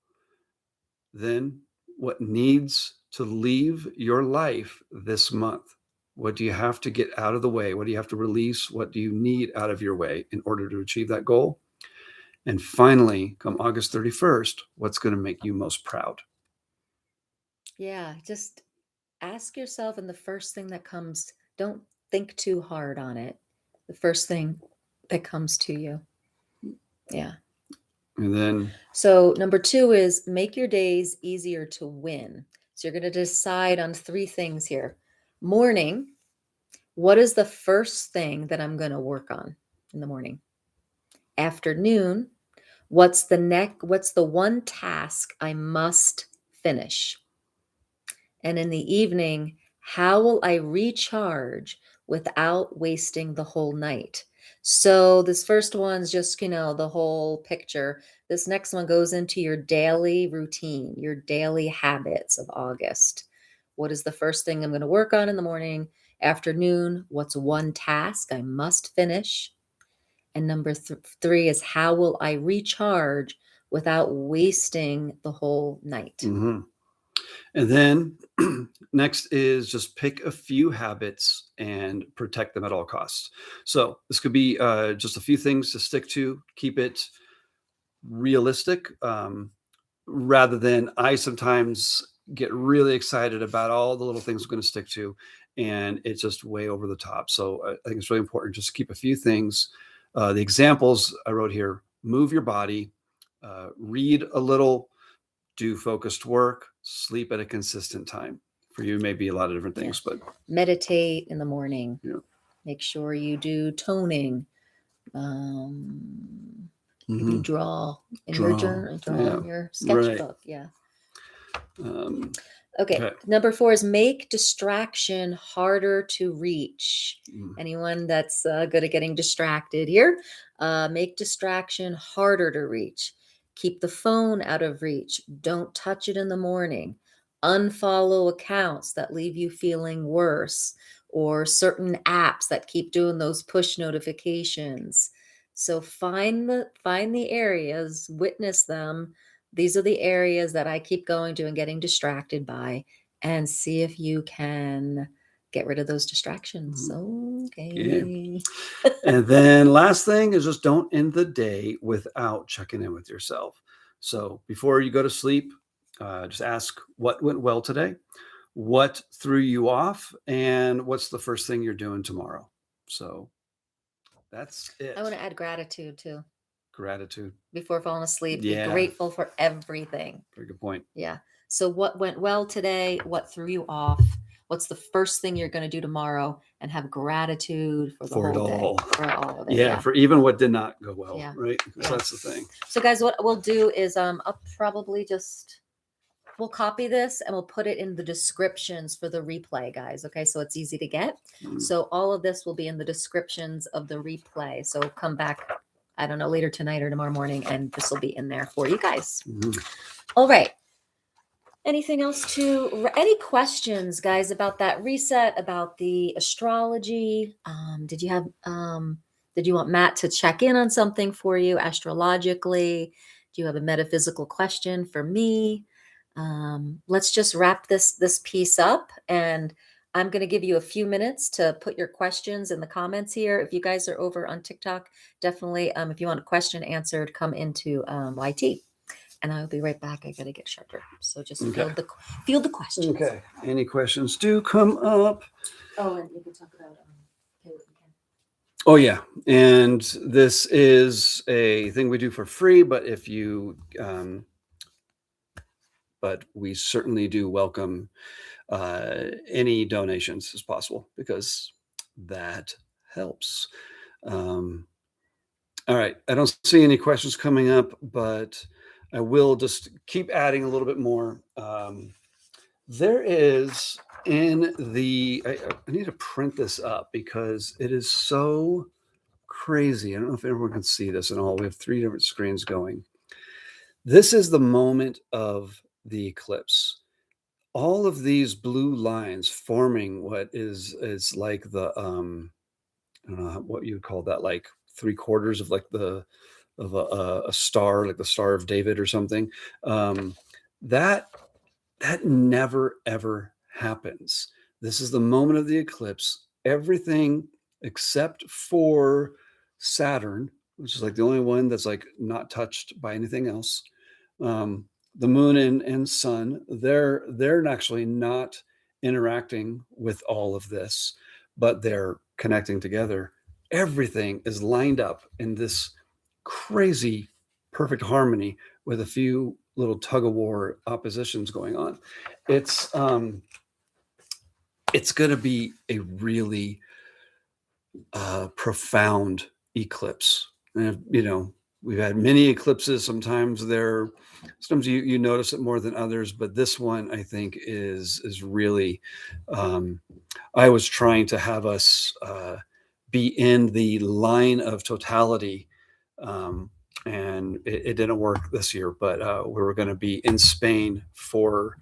Then, what needs to leave your life this month? What do you have to get out of the way? What do you have to release? What do you need out of your way in order to achieve that goal? And finally, come August 31st, what's going to make you most proud?
Yeah, just ask yourself, and the first thing that comes, don't think too hard on it. The first thing that comes to you. Yeah.
And then,
so number 2 is make your days easier to win. So you're going to decide on 3 things here. Morning, what is the first thing that I'm going to work on in the morning? Afternoon, what's the one task I must finish? And in the evening, how will I recharge without wasting the whole night? So this first one's just, the whole picture. This next one goes into your daily routine, your daily habits of August. What is the first thing I'm going to work on in the morning? Afternoon, what's one task I must finish? And number 3 is how will I recharge without wasting the whole night?
mm-hmm. And then next is just pick a few habits and protect them at all costs. So this could be just a few things to stick to, keep it realistic, rather than I sometimes get really excited about all the little things I'm going to stick to, and it's just way over the top. So I think it's really important just to keep a few things. The examples I wrote here: move your body, read a little, do focused work, sleep at a consistent time. For you, maybe a lot of different things, but
meditate in the morning.
Yeah.
Make sure you do toning. Maybe draw in your journal, draw in your sketchbook. Yeah. Okay. Number 4 is make distraction harder to reach. Anyone that's good at getting distracted here, make distraction harder to reach. Keep the phone out of reach. Don't touch it in the morning. Unfollow accounts that leave you feeling worse, or certain apps that keep doing those push notifications. So find the areas, witness them. These are the areas that I keep going to and getting distracted by, and see if you can get rid of those distractions. Okay.
Yeah. And then last thing is just don't end the day without checking in with yourself. So before you go to sleep, just ask what went well today, what threw you off, and what's the first thing you're doing tomorrow. So that's it.
I want to add gratitude too.
Gratitude.
Before falling asleep,
Yeah.
be grateful for everything.
Very good point.
Yeah. So what went well today? What threw you off? What's the first thing you're going to do tomorrow? And have gratitude for the
For it
whole
all.
day. For all of it.
Yeah, for even what did not go well,
Yeah.
right? 'Cause
Yeah.
that's the thing.
So guys, what we'll do is I'll probably just we'll copy this and we'll put it in the descriptions for the replay, guys. Okay, so it's easy to get.
Mm.
So all of this will be in the descriptions of the replay. So come back, I don't know, later tonight or tomorrow morning, and this will be in there for you guys.
Mhm.
All right. Anything else any questions, guys, about that reset, about the astrology? Did you want Matt to check in on something for you astrologically? Do you have a metaphysical question for me? Let's just wrap this piece up, and I'm going to give you a few minutes to put your questions in the comments here. If you guys are over on TikTok, definitely, if you want a question answered, come into YT. And I'll be right back. I gotta get sharper. So just feel the questions.
Okay. Any questions do come up.
Oh, and you can talk about
Oh yeah, and this is a thing we do for free, but if you but we certainly do welcome any donations as possible, because that helps. All right, I don't see any questions coming up, but I will just keep adding a little bit more. There is in the, I need to print this up because it is so crazy. I don't know if everyone can see this at all. We have 3 different screens going. This is the moment of the eclipse. All of these blue lines forming what is like the, I don't know what you would call that, like 3/4 of like of a star, like the Star of David or something. That never ever happens. This is the moment of the eclipse. Everything except for Saturn, which is like the only one that's like not touched by anything else. The moon and sun, they're actually not interacting with all of this, but they're connecting together. Everything is lined up in this crazy perfect harmony with a few little tug of war oppositions going on. It's going to be a really profound eclipse. And we've had many eclipses. Sometimes you notice it more than others, but this one I think is really. I was trying to have us be in the line of totality, and it didn't work this year. But we were going to be in Spain for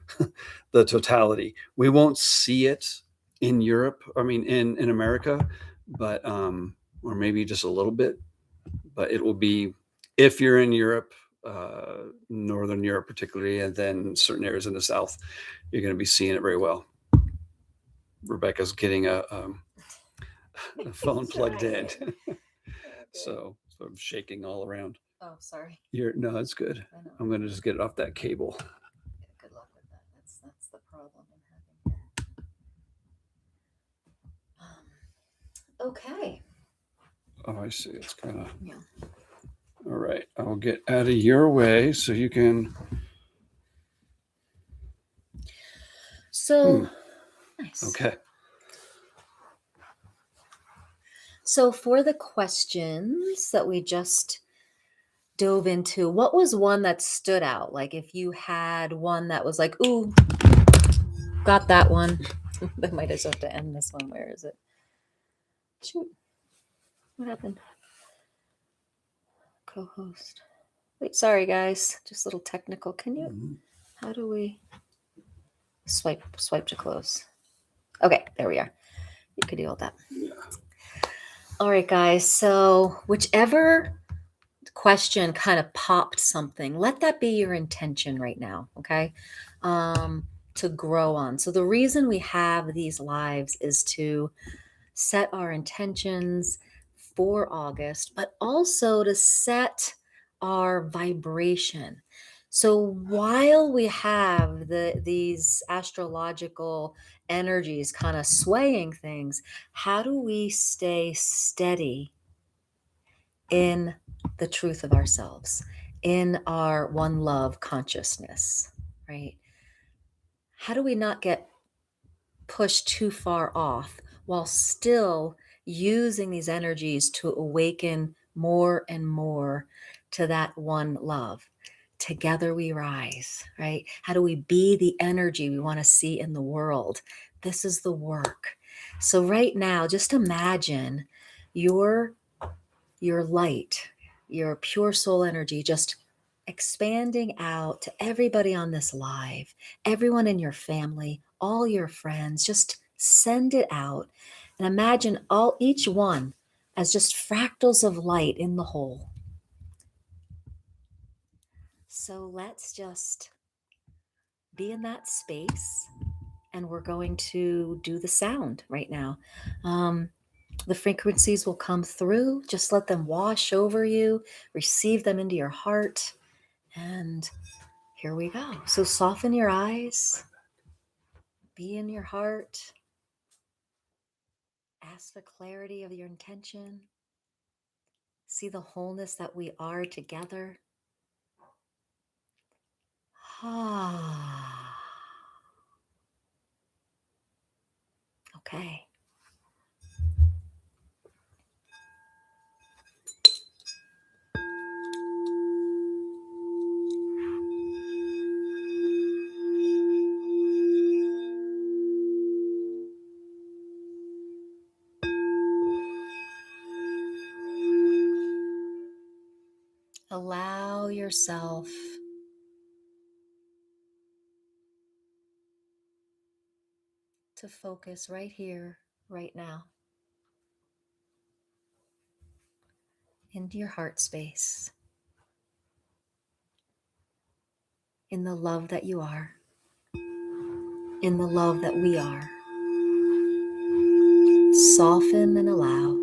the totality. We won't see it in Europe. I mean, in America, but or maybe just a little bit. But it will be, if you're in Europe, Northern Europe particularly, and then certain areas in the South, you're going to be seeing it very well. Rebecca's getting a phone plugged in. So I'm shaking all around.
Oh, sorry.
No, it's good. I'm going to just get it off that cable.
Good luck with that. That's the problem I'm having. Okay.
Oh, I see. It's kind of.
Yeah.
All right. I'll get out of your way so you can.
So, nice.
Okay.
So for the questions that we just dove into, what was one that stood out? Like if you had one that was like, ooh, got that one. I might just have to end this one. Where is it? Shoot. What happened? Co-host. Wait, sorry guys. Just a little technical. Can you, how do we swipe to close? Okay, there we are. You could deal with that.
Yeah.
All right, guys. So whichever question kind of popped something, let that be your intention right now, okay? To grow on. So the reason we have these lives is to set our intentions for August, but also to set our vibration. So while we have these astrological energies kind of swaying things, how do we stay steady in the truth of ourselves, in our one love consciousness, right? How do we not get pushed too far off while still using these energies to awaken more and more to that one love? Together we rise, right? How do we be the energy we want to see in the world? This is the work. So right now, just imagine your light, your pure soul energy just expanding out to everybody on this live, everyone in your family, all your friends. Just send it out and imagine each one as just fractals of light in the whole. So let's just be in that space, and we're going to do the sound right now. The frequencies will come through. Just let them wash over you, receive them into your heart. And here we go. So soften your eyes, be in your heart, ask the clarity of your intention, see the wholeness that we are together. Okay. Allow yourself to focus right here, right now, into your heart space, in the love that you are, in the love that we are. Soften and allow.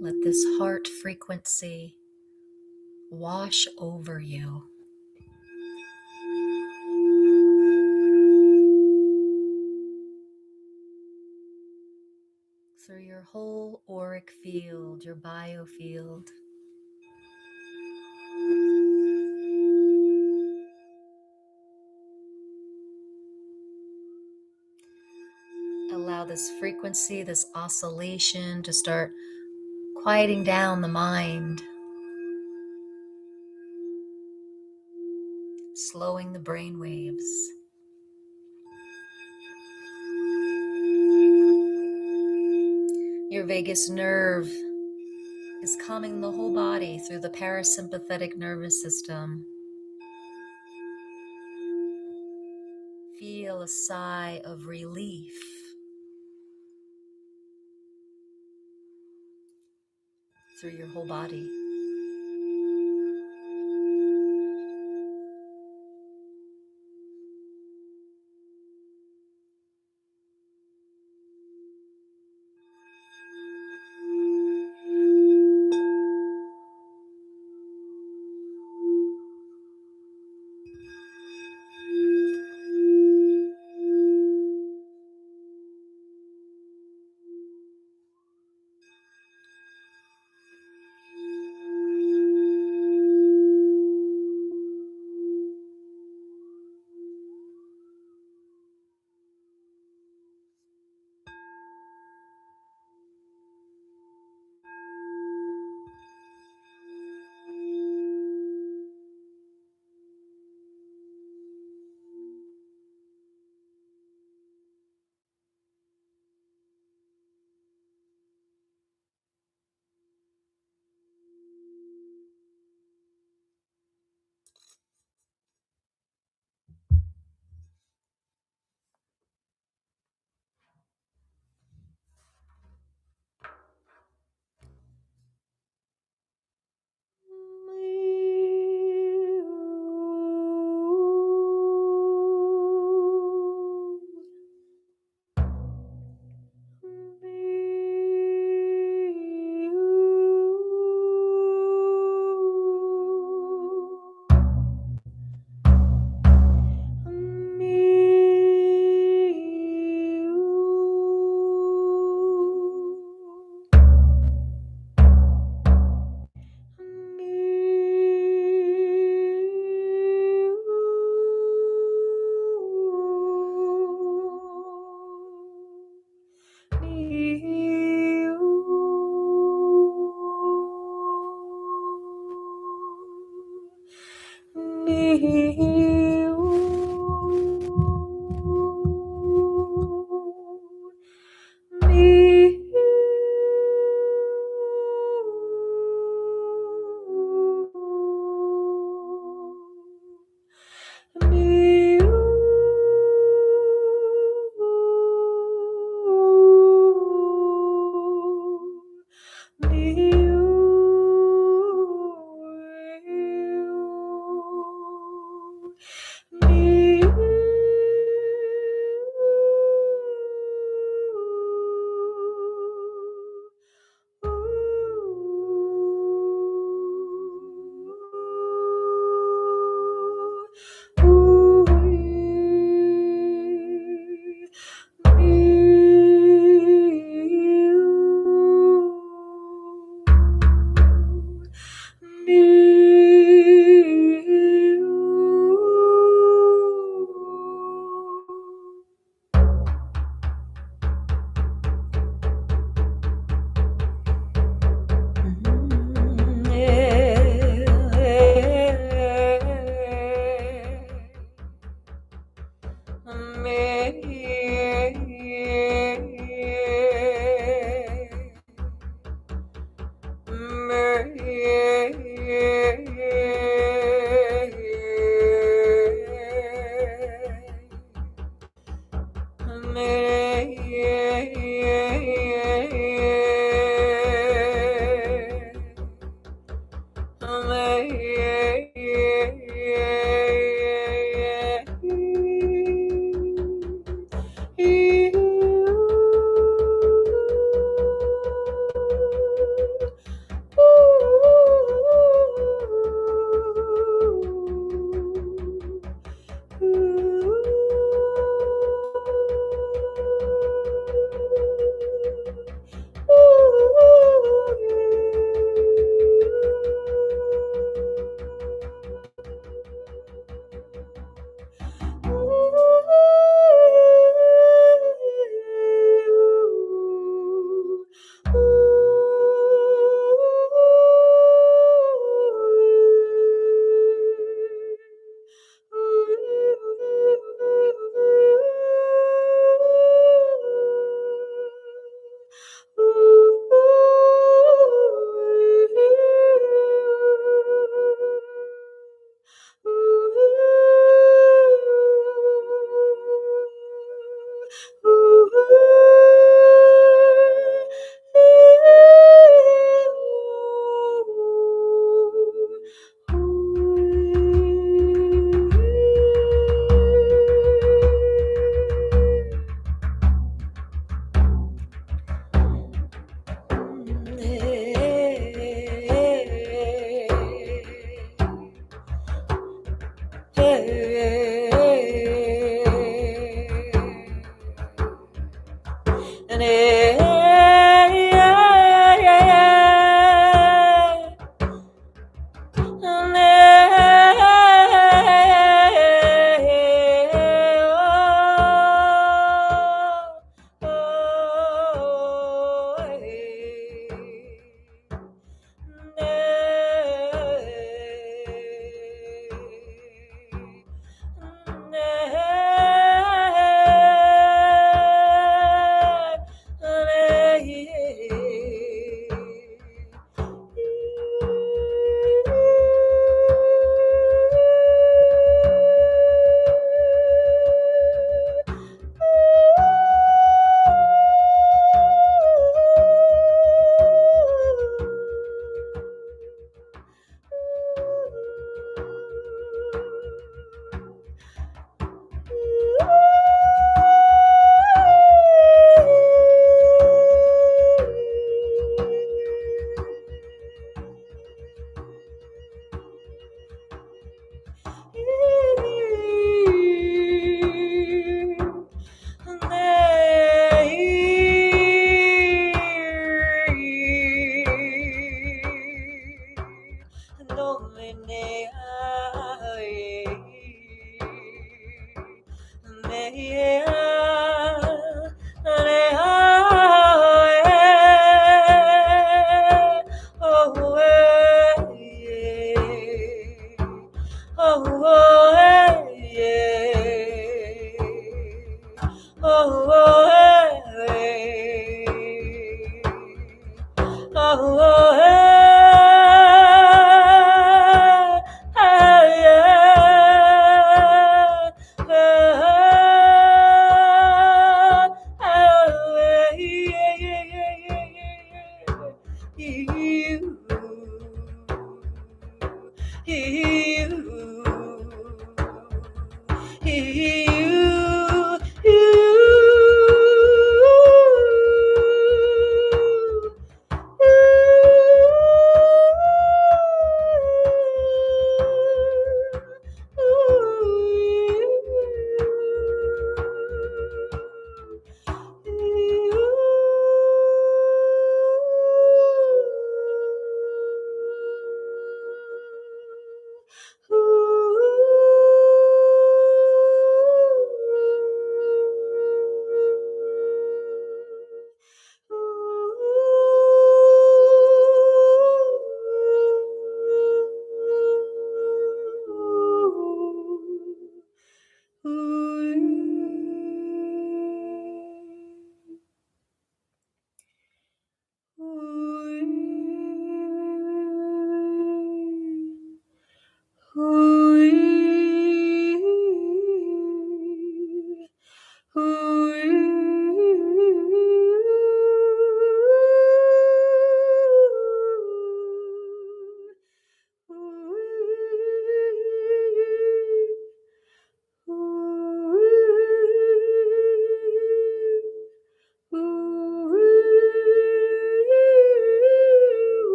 Let this heart frequency wash over you. Through your whole auric field, your biofield. Allow this frequency, this oscillation to start quieting down the mind, slowing the brain waves. Your vagus nerve is calming the whole body through the parasympathetic nervous system. Feel a sigh of relief through your whole body.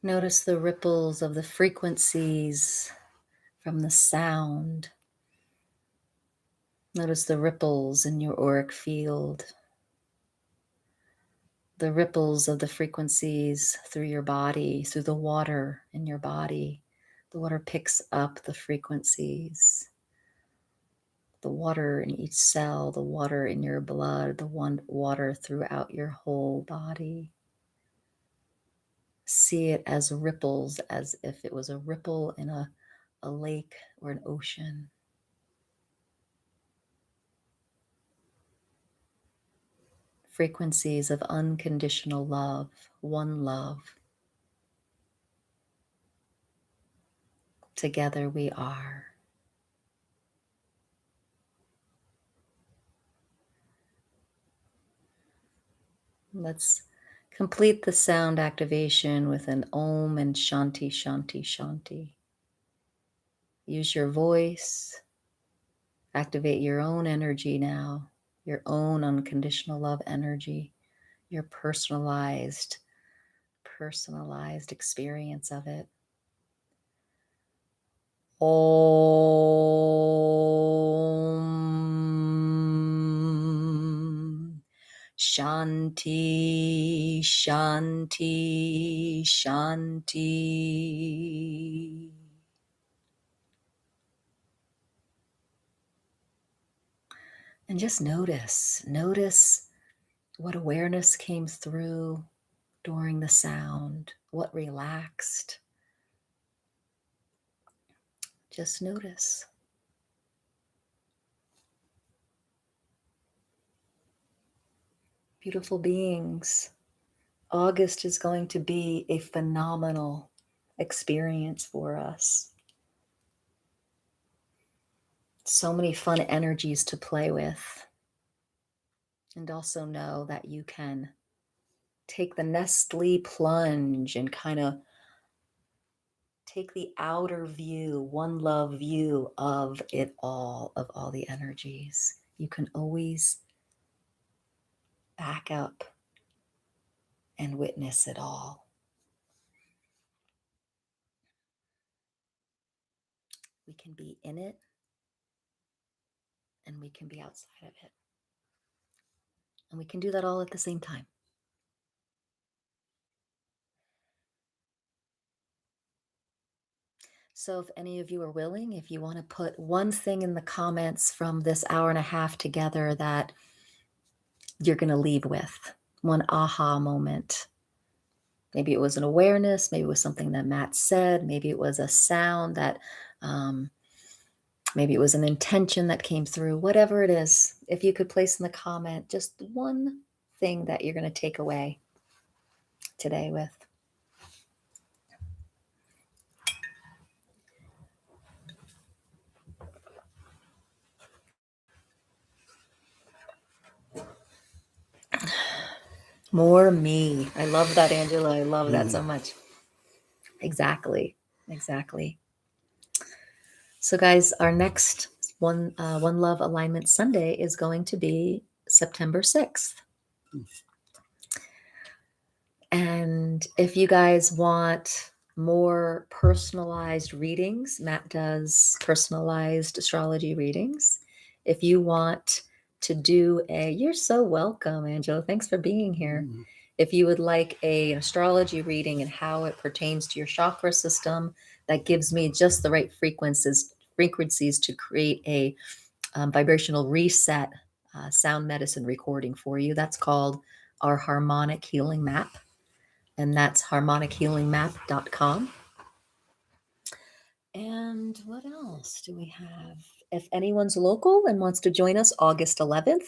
Notice the ripples of the frequencies from the sound. Notice the ripples in your auric field. The ripples of the frequencies through your body, through the water in your body. The water picks up the frequencies. The water in each cell, the water in your blood, the water throughout your whole body. See it as ripples, as if it was a ripple in a lake or an ocean. Frequencies of unconditional love, one love. Together we are. Let's complete the sound activation with an Om and Shanti, Shanti, Shanti. Use your voice. Activate your own energy now, your own unconditional love energy, your personalized experience of it. Om Shanti, Shanti, Shanti. And just notice what awareness came through during the sound, what relaxed. Just notice. Beautiful beings, August is going to be a phenomenal experience for us. So many fun energies to play with. And also know that you can take the Nestle plunge and kind of take the outer view, one love view of it all, of all the energies. You can always back up and witness it all. We can be in it and we can be outside of it. And we can do that all at the same time. So if any of you are willing, if you want to put one thing in the comments from this hour and a half together that you're going to leave with, one aha moment. Maybe it was an awareness, maybe it was something that Matt said, maybe it was a sound that, maybe it was an intention that came through, whatever it is. If you could place in the comment just one thing that you're going to take away today with. More me. I love that, Angela. I love that so much. Exactly. So guys, our next One Love Alignment Sunday is going to be September 6th. And if you guys want more personalized readings, Matt does personalized astrology readings. If you want to do you're so welcome, Angela. Thanks for being here. Mm-hmm. If you would like an astrology reading and how it pertains to your chakra system, that gives me just the right frequencies to create a vibrational reset sound medicine recording for you. That's called our harmonic healing map. And that's harmonichealingmap.com. And what else do we have? If anyone's local and wants to join us August 11th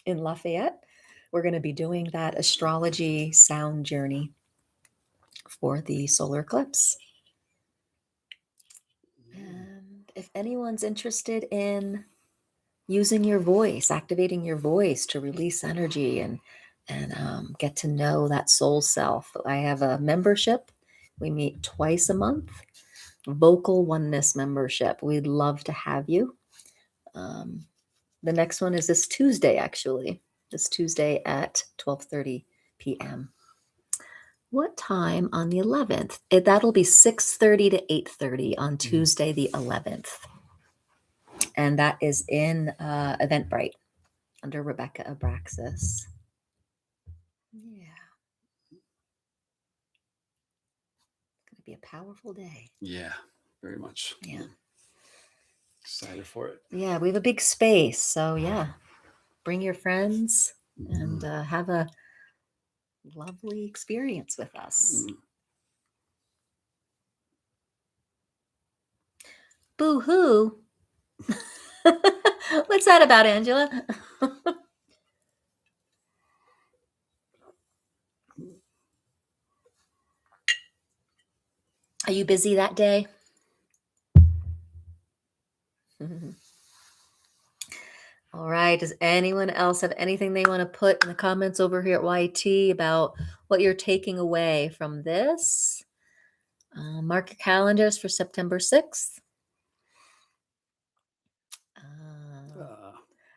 in Lafayette, we're going to be doing that astrology sound journey for the solar eclipse. And if anyone's interested in using your voice, activating your voice to release energy and get to know that soul self, I have a membership. We meet twice a month. Vocal Oneness membership. We'd love to have you. The next one is this Tuesday, actually. This Tuesday at 12:30 p.m. what time on the 11th? That'll be 6:30 to 8:30 on Tuesday, the 11th. And that is in Eventbrite under Rebecca Abraxas. Yeah. It's going to be a powerful day.
Yeah, very much.
Yeah.
Excited for it.
Yeah, we have a big space. So, yeah, bring your friends and have a lovely experience with us. Boo-hoo. What's that about, Angela? Are you busy that day? All right. Does anyone else have anything they want to put in the comments over here at YT about what you're taking away from this? Mark your calendars for September 6th.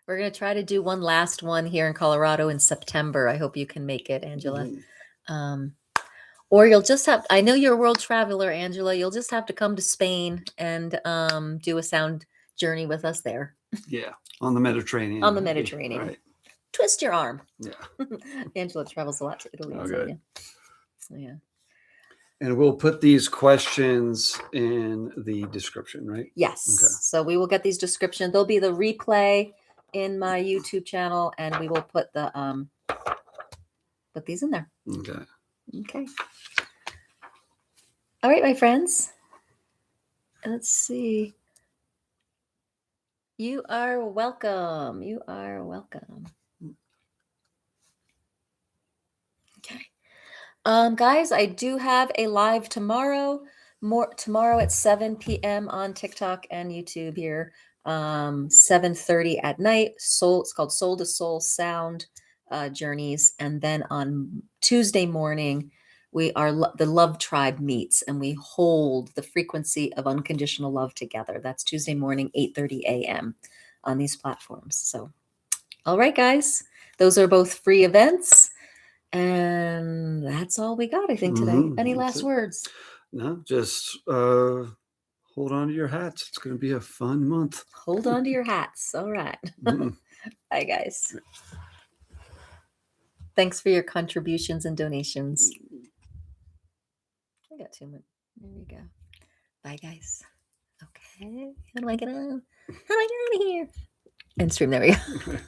We're going to try to do one last one here in Colorado in September. I hope you can make it, Angela. Or you'll just have, I know you're a world traveler, Angela. You'll just have to come to Spain and do a sound journey with us there.
Yeah, on the Mediterranean.
On the Mediterranean.
Right.
Twist your arm.
Yeah.
Angela travels a lot to Italy.
Oh, good.
Yeah.
And we'll put these questions in the description, right?
Yes.
Okay.
So we will get these descriptions. There'll be the replay in my YouTube channel, and we will put the put these in there.
Okay.
Okay. All right, my friends. Let's see. You are welcome. You are welcome. Okay. Guys, I do have a live tomorrow. Tomorrow at 7 p.m. on TikTok and YouTube here. 7:30 at night. It's called Soul to Soul Sound Journeys. And then on Tuesday morning, we are the Love Tribe meets, and we hold the frequency of unconditional love together. That's Tuesday morning, 8:30 a.m. on these platforms. So, all right, guys, those are both free events. And that's all we got, I think, today. Any last words?
No, just hold on to your hats. It's going to be a fun month.
Hold on to your hats. All right. Bye, guys. Thanks for your contributions and donations. I got too much. There we go. Bye, guys. Okay. How do I get out? How do I get out of here? End stream. There we go.